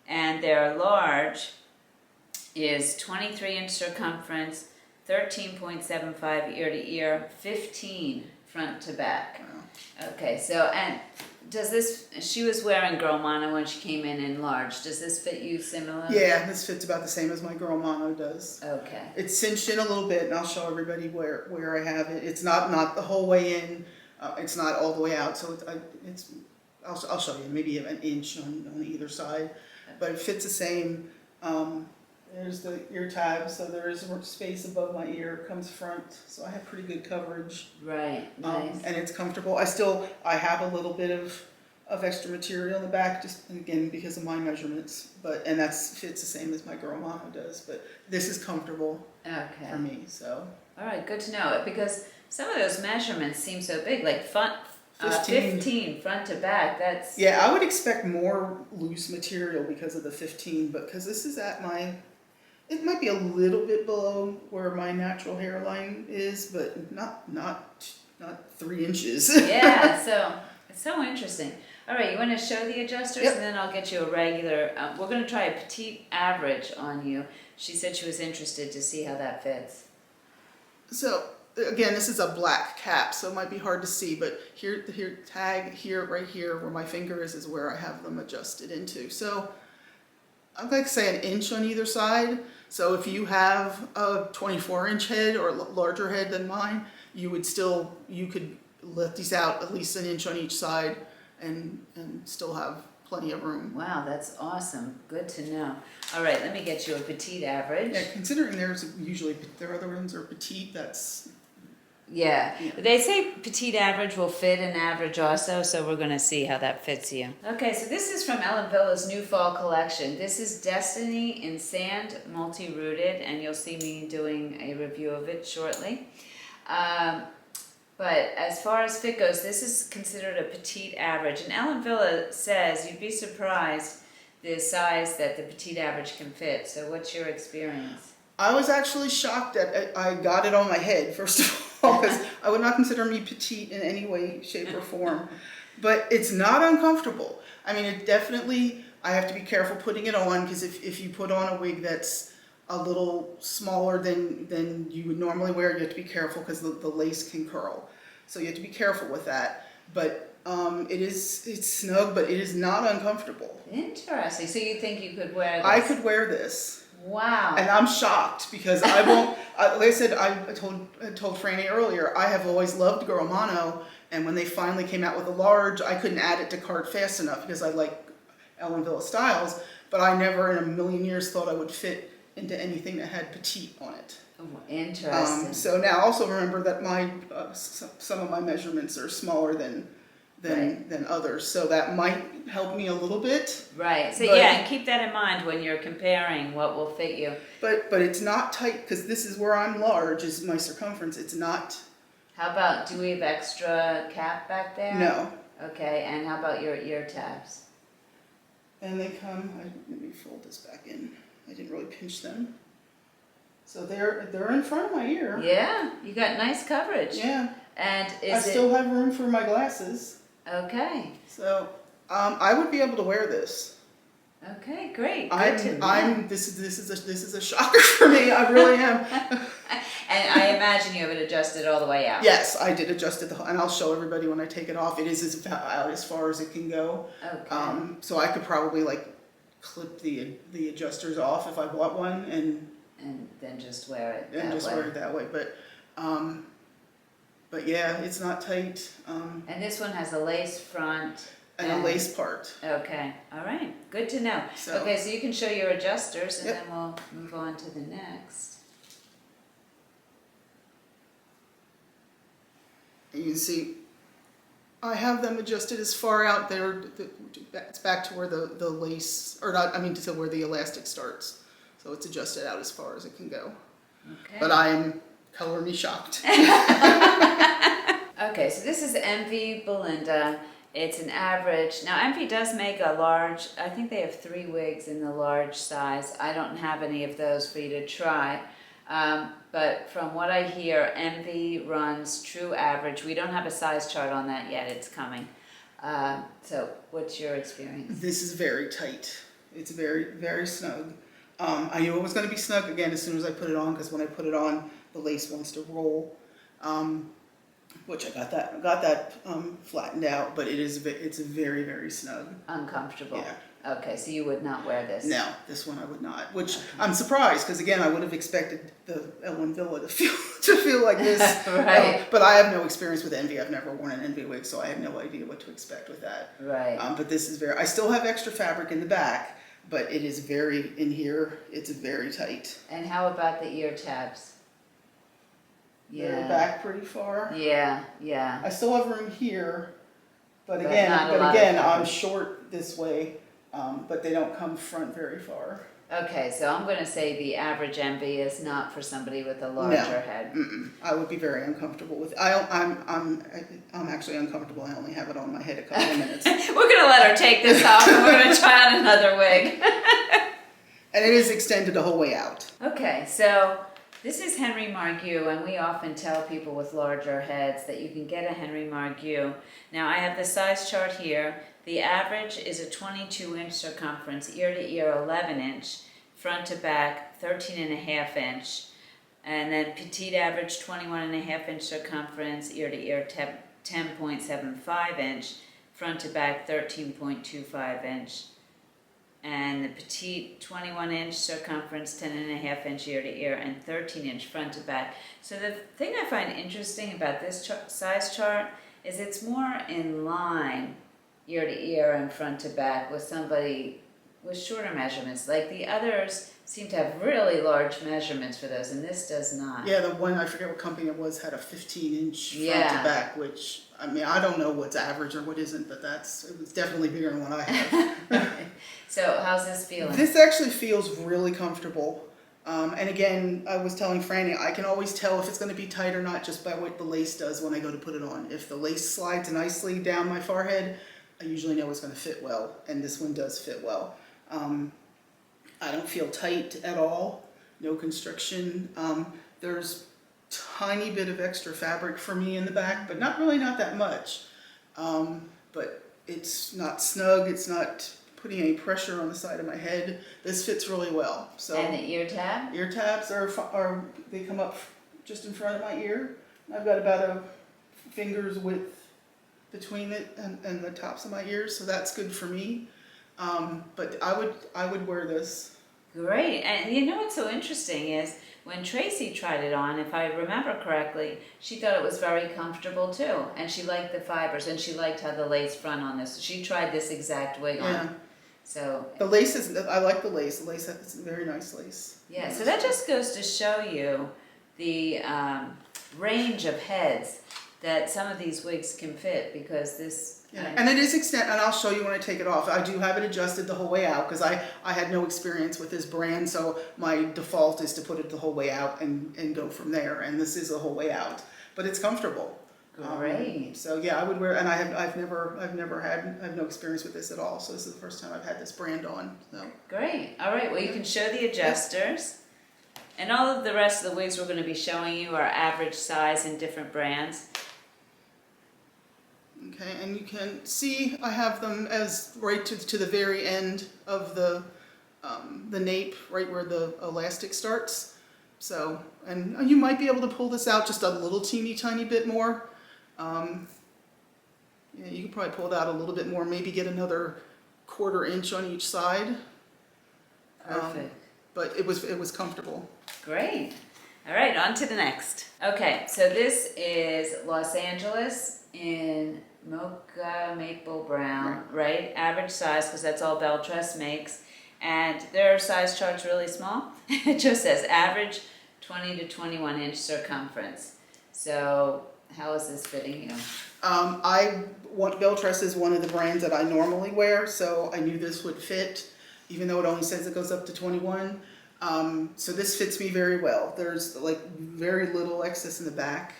Speaker 1: and their large is 23 inch circumference, 13.75 ear to ear, 15 front to back. Wow. Okay, so, and does this, she was wearing Girl Mono when she came in large. Does this fit you similarly?
Speaker 2: Yeah, this fits about the same as my Girl Mono does.
Speaker 1: Okay. It's
Speaker 2: cinched in a little bit, and I'll show everybody where I have it. It's not the whole way in. It's not all the way out, so I'll show you, maybe an inch on either side. But it fits the same. There's the ear tab, so there is space above my ear, comes front, so I have pretty good coverage.
Speaker 1: Right, nice.
Speaker 2: And it's comfortable. I have a little bit of extra material in the back, just again because of my measurements, and that fits the same as my girl Mono does, but this is comfortable for me, so.
Speaker 1: All right, good to know, because some of those measurements seem so big, like 15 front to back, that's...
Speaker 2: Yeah, I would expect more loose material because of the 15, but because this is it might be a little bit below where my natural hairline is, but not 3 inches.
Speaker 1: Yeah, so it's so interesting. All right, you want to show the adjusters,
Speaker 2: Yep.
Speaker 1: and then I'll get you a regular. We're going to try a petite average on you. She said she was interested to see how that fits.
Speaker 2: So again, this is a black cap, so it might be hard to see, but here tag here, right here, where my finger is where I have them adjusted into. So I'd like to say 1 inch on either side. So if you have a 24-inch head or larger head than mine, you could lift these out at least 1 inch on each side and still have plenty of room.
Speaker 1: Wow, that's awesome. Good to know. All right, let me get you a petite average.
Speaker 2: Yeah, considering their other ones are petite, that's...
Speaker 1: Yeah, they say petite average will fit an average also, so we're going to see how that fits you. Okay, so this is from Ellen Villa's new fall collection. This is Destiny in Sand Multi-Rooted, and you'll see me doing a review of it shortly. But as far as fit goes, this is considered a petite average, and Ellen Villa says you'd be surprised the size that the petite average can fit. So what's your experience?
Speaker 2: I was actually shocked that I got it on my head, first of all, because I would not consider me petite in any way, shape, or form. But it's not uncomfortable. I mean, it definitely, I have to be careful putting it on, because if you put on a wig that's a little smaller than you would normally wear, you have to be careful because the lace can curl. So you have to be careful with that. But it's snug, but it is not uncomfortable.
Speaker 1: Interesting. So you think you could wear this?
Speaker 2: I could wear this.
Speaker 1: Wow.
Speaker 2: And I'm shocked because I won't, like I said, I told Frannie earlier, I have always loved Girl Mono, and when they finally came out with a large, I couldn't add it to cart fast enough because I like Ellen Villa styles, but I never in a million years thought I would fit into anything that had petite on it.
Speaker 1: Oh, interesting.
Speaker 2: So now also remember that my some of my measurements are smaller than others, so that might help me a little bit.
Speaker 1: Right. So yeah, and keep that in mind when you're comparing what will fit you.
Speaker 2: But it's not tight because this is where I'm large, is my circumference. It's not.
Speaker 1: How about, do we have extra cap back there?
Speaker 2: No.
Speaker 1: Okay, and how about your ear tabs?
Speaker 2: And they come. Let me fold this back in. I didn't really pinch them. So they're in front of my ear.
Speaker 1: Yeah, you got nice coverage.
Speaker 2: Yeah.
Speaker 1: And
Speaker 2: I still have room for my glasses.
Speaker 1: Okay.
Speaker 2: So I would be able to wear this.
Speaker 1: Okay, great.
Speaker 2: This is a shocker for me. I really am.
Speaker 1: And I imagine you have it adjusted all the way out.
Speaker 2: Yes, I did adjust it, and I'll show everybody when I take it off. It is out as far as it can go.
Speaker 1: Okay.
Speaker 2: So I could probably like clip the adjusters off if I bought one and
Speaker 1: then just wear it that way.
Speaker 2: And just wear it that way, but yeah, it's not tight.
Speaker 1: And this one has a lace front.
Speaker 2: And a lace part.
Speaker 1: Okay, all right, good to know.
Speaker 2: So,
Speaker 1: okay, so you can show your adjusters, and
Speaker 2: yep.
Speaker 1: then we'll move on to the next.
Speaker 2: And you can see, I have them adjusted as far out there. It's back to where the lace, or not, I mean to where the elastic starts. So it's adjusted out as far as it can go.
Speaker 1: Okay.
Speaker 2: But I am color me shocked.
Speaker 1: Okay, so this is Envy Belinda. It's an average. Now Envy does make a large, I think they have 3 wigs in the large size. I don't have any of those for you to try. But from what I hear, Envy runs true average. We don't have a size chart on that yet, it's coming. So what's your experience?
Speaker 2: This is very tight. It's very, very snug. I knew it was going to be snug again as soon as I put it on, because when I put it on, the lace wants to roll. Which I got that flattened out, but it's very, very snug.
Speaker 1: Uncomfortable.
Speaker 2: Yeah.
Speaker 1: Okay, so you would not wear this?
Speaker 2: No, this one I would not. Which I'm surprised, because again, I would have expected the Ellen Villa to feel like this.
Speaker 1: Right.
Speaker 2: But I have no experience with Envy. I've never worn an Envy wig, so I have no idea what to expect with that.
Speaker 1: Right.
Speaker 2: But this is I still have extra fabric in the back, but it is very, in here, it's very tight.
Speaker 1: And how about the ear tabs?
Speaker 2: They're back pretty far.
Speaker 1: Yeah, yeah.
Speaker 2: I still have room here, but
Speaker 1: But
Speaker 2: again,
Speaker 1: not a lot of
Speaker 2: I'm
Speaker 1: coverage.
Speaker 2: short this way, but they don't come front very far.
Speaker 1: Okay, so I'm going to say the average MV is not for somebody with a larger head.
Speaker 2: I would be very uncomfortable with. I'm actually uncomfortable. I only have it on my head a couple of minutes.
Speaker 1: We're going to let her take this off and we're going to try on another wig.
Speaker 2: And it is extended the whole way out.
Speaker 1: Okay, so this is Henry Margu, and we often tell people with larger heads that you can get a Henry Margu. Now I have the size chart here. The average is a 22-inch circumference, ear to ear 11-inch, front to back 13.5-inch, and then petite average 21.5-inch circumference, ear to ear 10.75-inch, front to back 13.25-inch, and the petite 21-inch circumference, 10.5-inch ear to ear, and 13-inch front to back. So the thing I find interesting about this size chart is it's more in line ear to ear and front to back with somebody with shorter measurements. Like the others seem to have really large measurements for those, and this does not.
Speaker 2: Yeah, the one, I forget what company it was, had a 15-inch front
Speaker 1: Yeah.
Speaker 2: to back, which, I mean, I don't know what's average or what isn't, but it was definitely bigger than what I have.
Speaker 1: So how's this feeling?
Speaker 2: This actually feels really comfortable. And again, I was telling Frannie, I can always tell if it's going to be tight or not just by what the lace does when I go to put it on. If the lace slides nicely down my forehead, I usually know it's going to fit well, and this one does fit well. I don't feel tight at all, no constriction. There's tiny bit of extra fabric for me in the back, but not that much. But it's not snug, it's not putting any pressure on the side of my head. This fits really well. So
Speaker 1: And the ear tab?
Speaker 2: ear tabs are they come up just in front of my ear. I've got about a finger's width between it and the tops of my ears, so that's good for me. But I would wear this.
Speaker 1: Great. And you know what's so interesting is when Tracy tried it on, if I remember correctly, she thought it was very comfortable too. And she liked the fibers, and she liked how the lace front on this. She tried this exact wig on. So
Speaker 2: the lace I like the lace. The lace is a very nice lace.
Speaker 1: yeah, so that just goes to show you the range of heads that some of these wigs can fit, because this...
Speaker 2: And it is and I'll show you when I take it off. I do have it adjusted the whole way out because I had no experience with this brand, so my default is to put it the whole way out and go from there. And this is the whole way out, but it's comfortable.
Speaker 1: Great.
Speaker 2: So yeah, I would wear, and I've no experience with this at all. So this is the first time I've had this brand on. So
Speaker 1: great. All right. Well, you can show the adjusters, and all of the rest of the wigs we're going to be showing you are average size in different brands.
Speaker 2: Okay, and you can see I have them as right to the very end of the nape, right where the elastic starts. So, and you might be able to pull this out just a little teeny tiny bit more. Yeah, you can probably pull it out a little bit more, maybe get another 1/4 inch on each side.
Speaker 1: Perfect.
Speaker 2: But it was comfortable.
Speaker 1: Great. All right, on to the next. Okay, so this is Los Angeles in Mocha Maple Brown, right? Average size, because that's all Belle Tress makes. And their size chart's really small. It just says average 20 to 21 inch circumference. So how is this fitting you?
Speaker 2: Belle Tress is one of the brands that I normally wear, so I knew this would fit, even though it only says it goes up to 21. So this fits me very well. There's like very little excess in the back,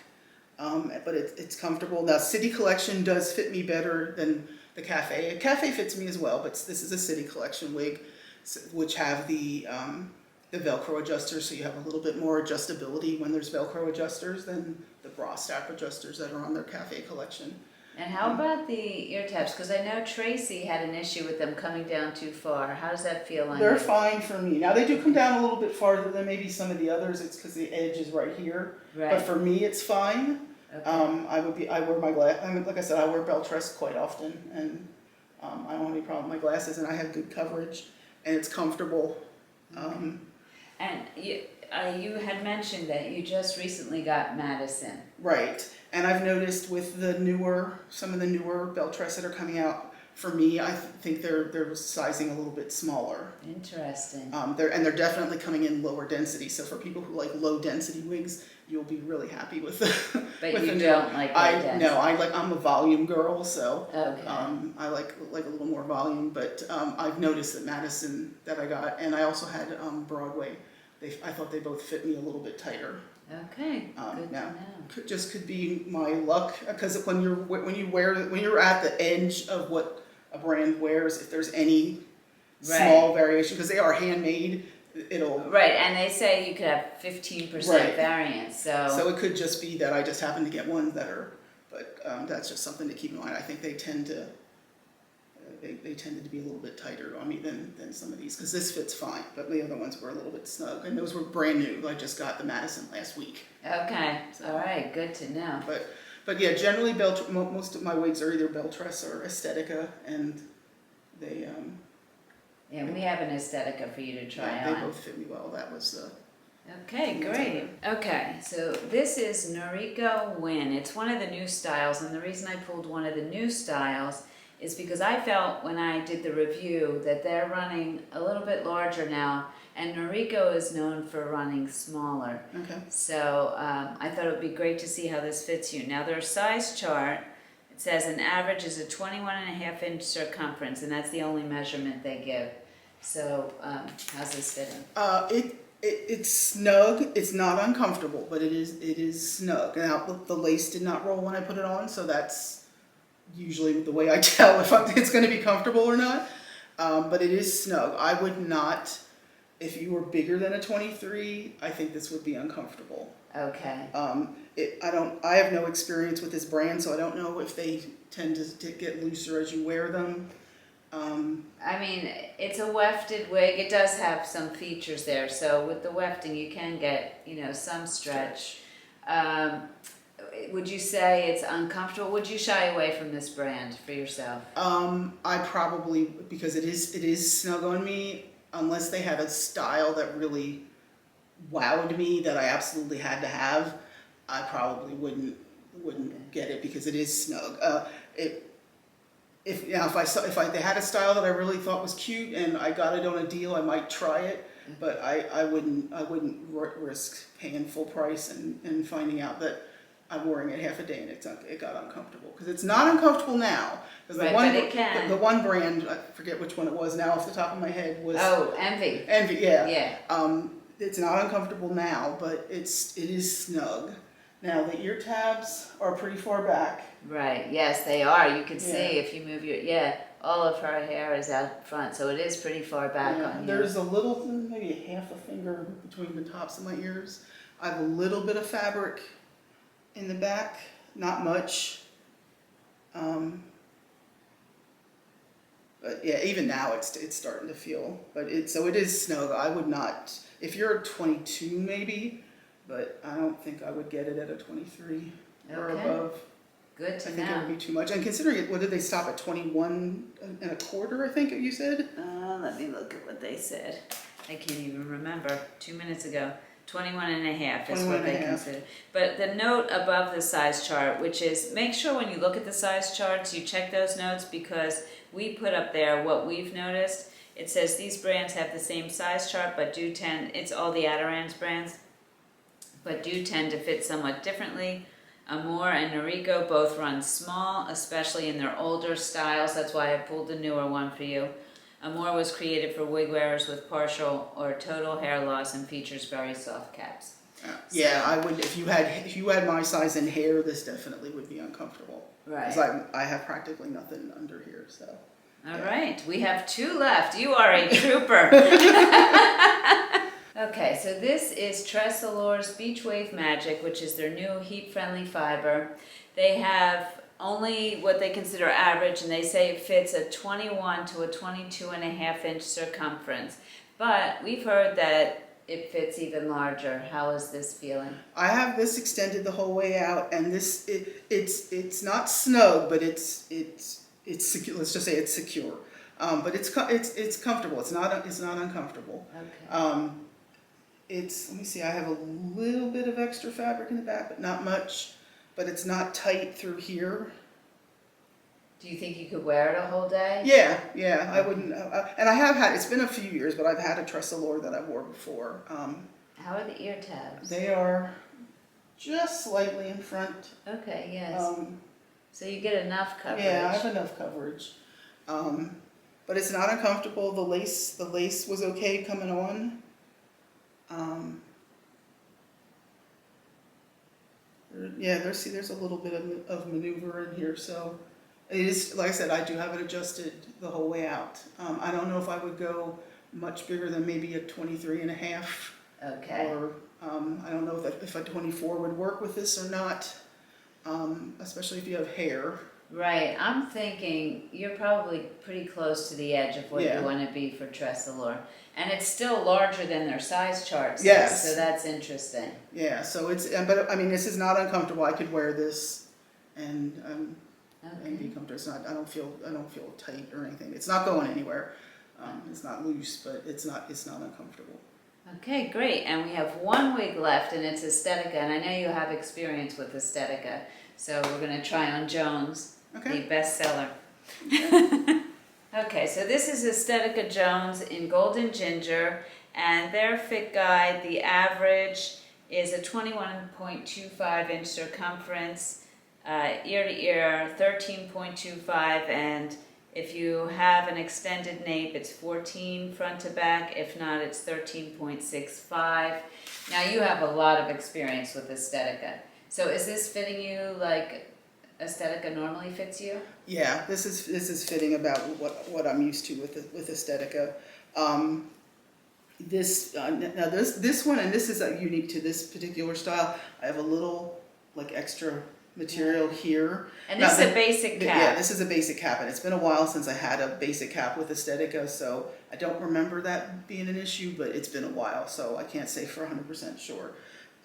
Speaker 2: but it's comfortable. Now, City Collection does fit me better than the Cafe. Cafe fits me as well, but this is a City Collection wig, which have the Velcro adjusters, so you have a little bit more adjustability when there's Velcro adjusters than the bra strap adjusters that are on their Cafe Collection.
Speaker 1: And how about the ear tabs? Because I know Tracy had an issue with them coming down too far. How does that feel on you?
Speaker 2: They're fine for me. Now, they do come down a little bit farther than maybe some of the others. It's because the edge is right here.
Speaker 1: Right.
Speaker 2: But for me, it's fine.
Speaker 1: Okay.
Speaker 2: I wear my glass. I mean, like I said, I wear Belle Tress quite often, and I don't have any problem with my glasses, and I have good coverage, and it's comfortable.
Speaker 1: And you had mentioned that you just recently got Madison.
Speaker 2: Right. And I've noticed with some of the newer Belle Tress that are coming out for me, I think they're sizing a little bit smaller.
Speaker 1: Interesting.
Speaker 2: They're definitely coming in lower density. So for people who like low density wigs, you'll be really happy with the.
Speaker 1: But
Speaker 2: with
Speaker 1: you don't like low density.
Speaker 2: No, I'm a volume girl, so
Speaker 1: Okay.
Speaker 2: I like a little more volume. But I've noticed that Madison that I got, and I also had Broadway. I thought they both fit me a little bit tighter.
Speaker 1: Okay. Good
Speaker 2: now,
Speaker 1: to know.
Speaker 2: could be my luck, because when you're at the edge of what a brand wears, if there's any small variation, because they are handmade, it'll.
Speaker 1: Right, and they say you could have 15% variance,
Speaker 2: So it could just be that I just happen to get ones that are, but that's just something to keep in mind. I think they tend to. They tended to be a little bit tighter on me than some of these, because this fits fine, but the other ones were a little bit snug, and those were brand new. I just got the Madison last week.
Speaker 1: Okay, all right, good to know.
Speaker 2: But yeah, generally most of my wigs are either Belle Tress or Estetica, and they.
Speaker 1: Yeah, we have an Estetica for you to try on.
Speaker 2: They both fit me well. That was the.
Speaker 1: Okay, great. Okay, so this is Noriko Win. It's one of the new styles, and the reason I pulled one of the new styles is because I felt when I did the review that they're running a little bit larger now, and Noriko is known for running smaller.
Speaker 2: Okay.
Speaker 1: So I thought it would be great to see how this fits you. Now their size chart, it says an average is a 21.5-inch circumference, and that's the only measurement they give. So how's this fitting?
Speaker 2: It's snug. It's not uncomfortable, but it is snug. Now the lace did not roll when I put it on, so that's usually the way I tell if it's going to be comfortable or not. But it is snug. I would not, if you were bigger than a 23, I think this would be uncomfortable.
Speaker 1: Okay.
Speaker 2: I have no experience with this brand, so I don't know if they tend to get looser as you wear them.
Speaker 1: I mean, it's a wefted wig. It does have some features there. So with the wefting, you can get, some stretch. Would you say it's uncomfortable? Would you shy away from this brand for yourself?
Speaker 2: I probably, because it is snug on me, unless they have a style that really wowed me that I absolutely had to have, I probably wouldn't get it, because it is snug. If they had a style that I really thought was cute and I got it on a deal, I might try it, but I wouldn't risk paying full price and finding out that I'm wearing it half a day and it got uncomfortable, because it's not uncomfortable now.
Speaker 1: Right, but it can.
Speaker 2: The one brand, I forget which one it was now off the top of my head, was
Speaker 1: Envy.
Speaker 2: Envy, yeah.
Speaker 1: Yeah.
Speaker 2: It's not uncomfortable now, but it is snug. Now the ear tabs are pretty far back.
Speaker 1: Right. Yes, they are. You can see if you move all of her hair is out front, so it is pretty far back on you.
Speaker 2: There's a little, maybe a half a finger between the tops of my ears. I have a little bit of fabric in the back, not much. But yeah, even now it's starting to feel, but it is snug. I would not, if you're a 22 maybe, but I don't think I would get it at a 23 or above.
Speaker 1: Good to know.
Speaker 2: I think it would be too much. And considering it, what did they stop at, 21.25, I think you said?
Speaker 1: Let me look at what they said. I can't even remember. 2 minutes ago. 21.5 is what they consider. But the note above the size chart, which is, make sure when you look at the size charts, you check those notes, because we put up there what we've noticed. It says these brands have the same size chart, but it's all the Adirond's brands, but do tend to fit somewhat differently. Amore and Noriko both run small, especially in their older styles. That's why I pulled the newer one for you. Amore was created for wig wearers with partial or total hair loss and features very soft caps.
Speaker 2: Yeah, I would. If you had my size in hair, this definitely would be uncomfortable.
Speaker 1: Right.
Speaker 2: Because I have practically nothing under here, so.
Speaker 1: All right, we have 2 left. You are a trooper. Okay, so this is TressAllure's Beach Wave Magic, which is their new heat-friendly fiber. They have only what they consider average, and they say it fits a 21 to a 22.5-inch circumference. But we've heard that it fits even larger. How is this feeling?
Speaker 2: I have this extended the whole way out, and it's not snug, but it's secure. Let's just say it's secure. But it's comfortable. It's not uncomfortable.
Speaker 1: Okay.
Speaker 2: Let me see, I have a little bit of extra fabric in the back, but not much. But it's not tight through here.
Speaker 1: Do you think you could wear it a whole day?
Speaker 2: Yeah, I wouldn't. And I have had. It's been a few years, but I've had a TressAllure that I wore before.
Speaker 1: How are the ear tabs?
Speaker 2: They are just slightly in front.
Speaker 1: Okay, yes. So you get enough coverage.
Speaker 2: Yeah, I have enough coverage. But it's not uncomfortable. The lace was okay coming on. There's a little bit of maneuver in here, so it is, like I said, I do have it adjusted the whole way out. I don't know if I would go much bigger than maybe a 23.5.
Speaker 1: Okay.
Speaker 2: Or I don't know if a 24 would work with this or not, especially if you have hair.
Speaker 1: Right. I'm thinking you're probably pretty close to the edge of what
Speaker 2: Yeah.
Speaker 1: you want to be for TressAllure. And it's still larger than their size chart says,
Speaker 2: Yes.
Speaker 1: so that's interesting.
Speaker 2: Yeah, so it's, but I mean, this is not uncomfortable. I could wear this and be comfortable. It's not, I don't feel tight or anything. It's not going anywhere. It's not loose, but it's not uncomfortable.
Speaker 1: Okay, great. And we have one wig left, and it's Estetica. And I know you have experience with Estetica, so we're going to try on Jones,
Speaker 2: Okay.
Speaker 1: the bestseller. Okay, so this is Estetica Jones in Golden Ginger, and their fit guide, the average is a 21.25 inch circumference, ear to ear 13.25, and if you have an extended nape, it's 14 front to back. If not, it's 13.65. Now you have a lot of experience with Estetica. So is this fitting you like Estetica normally fits you?
Speaker 2: Yeah, this is fitting about what I'm used to with Estetica. This one, and this is unique to this particular style. I have a little like extra material here.
Speaker 1: And this is a basic cap.
Speaker 2: Yeah, this is a basic cap, and it's been a while since I had a basic cap with Estetica, so I don't remember that being an issue, but it's been a while, so I can't say for 100% sure.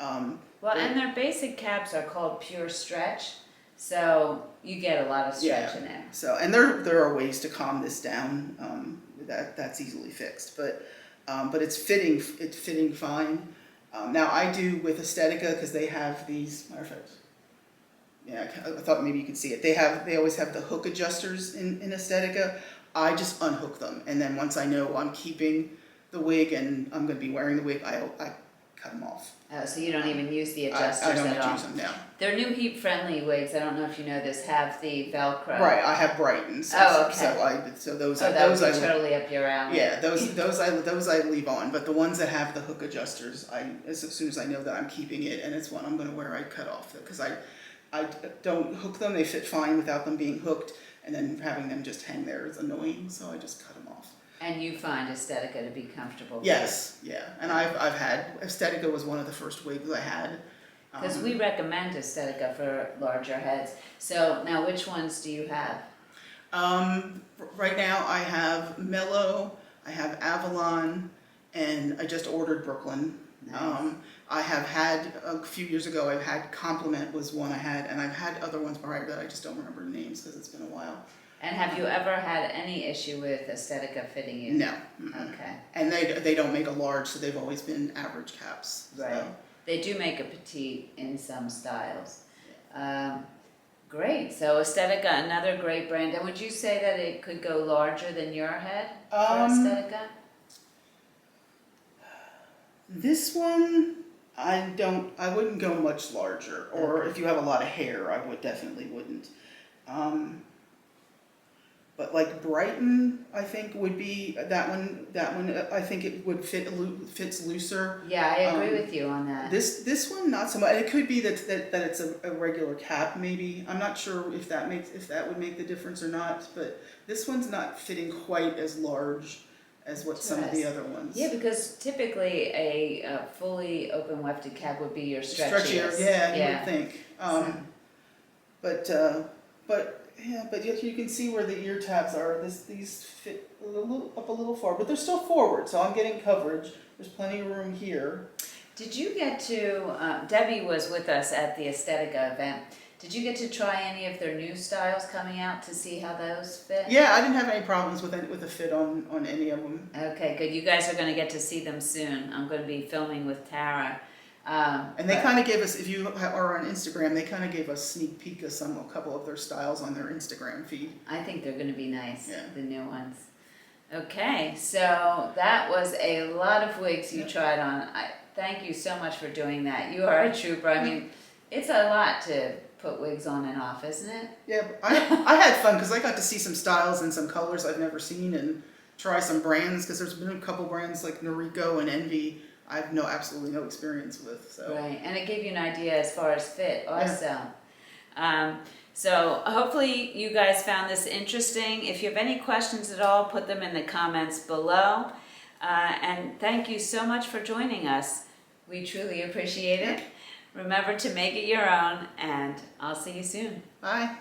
Speaker 1: Well, and their basic caps are called Pure Stretch, so you get a lot of stretch in there.
Speaker 2: So, and there are ways to calm this down. That's easily fixed, but it's fitting fine. Now I do with Estetica because they have these. Matter of fact, yeah, I thought maybe you could see it. They always have the hook adjusters in Estetica. I just unhook them, and then once I know I'm keeping the wig and I'm going to be wearing the wig, I cut them off.
Speaker 1: Oh, so you don't even use the adjusters
Speaker 2: I don't
Speaker 1: at all?
Speaker 2: use them now.
Speaker 1: Their new heat-friendly wigs, I don't know if you know this, have the Velcro.
Speaker 2: Right, I have Brightons.
Speaker 1: Oh, okay.
Speaker 2: So those
Speaker 1: that would be totally up your alley.
Speaker 2: Yeah, those I leave on, but the ones that have the hook adjusters, as soon as I know that I'm keeping it and it's one I'm going to wear, I cut off because I don't hook them. They fit fine without them being hooked, and then having them just hang there is annoying, so I just cut them off.
Speaker 1: And you find Estetica to be comfortable?
Speaker 2: Yes, yeah, and I've had Estetica was one of the first wigs I had.
Speaker 1: Because we recommend Estetica for larger heads. So now, which ones do you have?
Speaker 2: Right now I have Mellow, I have Avalon, and I just ordered Brooklyn.
Speaker 1: Nice.
Speaker 2: I have had a few years ago. I've had Compliment was one I had, and I've had other ones prior to that. I just don't remember the names because it's been a while.
Speaker 1: And have you ever had any issue with Estetica fitting you?
Speaker 2: No.
Speaker 1: Okay.
Speaker 2: And they don't make a large, so they've always been average caps.
Speaker 1: Right.
Speaker 2: So.
Speaker 1: They do make a petite in some styles. Great. So Estetica, another great brand. And would you say that it could go larger than your head for Estetica?
Speaker 2: This one, I wouldn't go much larger. Or if you have a lot of hair, I definitely wouldn't. But like Brighton, I think would be that one. I think it would fits looser.
Speaker 1: Yeah, I agree with you on that.
Speaker 2: This one not so much. It could be that it's a regular cap. Maybe I'm not sure if that would make the difference or not. But this one's not fitting quite as large as what some of the other ones.
Speaker 1: Yeah, because typically a fully open wefted cap would be your stretchiest.
Speaker 2: Yeah, you would think. But you can see where the ear tabs are. These fit up a little far, but they're still forward, so I'm getting coverage. There's plenty of room here.
Speaker 1: Did you get to, Debbie was with us at the Estetica event. Did you get to try any of their new styles coming out to see how those fit?
Speaker 2: Yeah, I didn't have any problems with the fit on any of them.
Speaker 1: Okay, good. You guys are going to get to see them soon. I'm going to be filming with Tara
Speaker 2: And they kind of gave us, if you are on Instagram, they kind of gave us sneak peek of a couple of their styles on their Instagram feed.
Speaker 1: I think they're going to be nice,
Speaker 2: Yeah.
Speaker 1: the new ones. Okay, so that was a lot of wigs you tried on. Thank you so much for doing that. You are a trooper. I mean, it's a lot to put wigs on and off, isn't it?
Speaker 2: Yeah, I had fun because I got to see some styles and some colors I've never seen and try some brands, because there's been a couple brands like Noriko and Envy I have absolutely no experience with. So.
Speaker 1: Right, and it gave you an idea as far as fit also. Yeah. So hopefully you guys found this interesting. If you have any questions at all, put them in the comments below. And thank you so much for joining us. We truly appreciate it. Remember to make it your own, and I'll see you soon.
Speaker 2: Bye.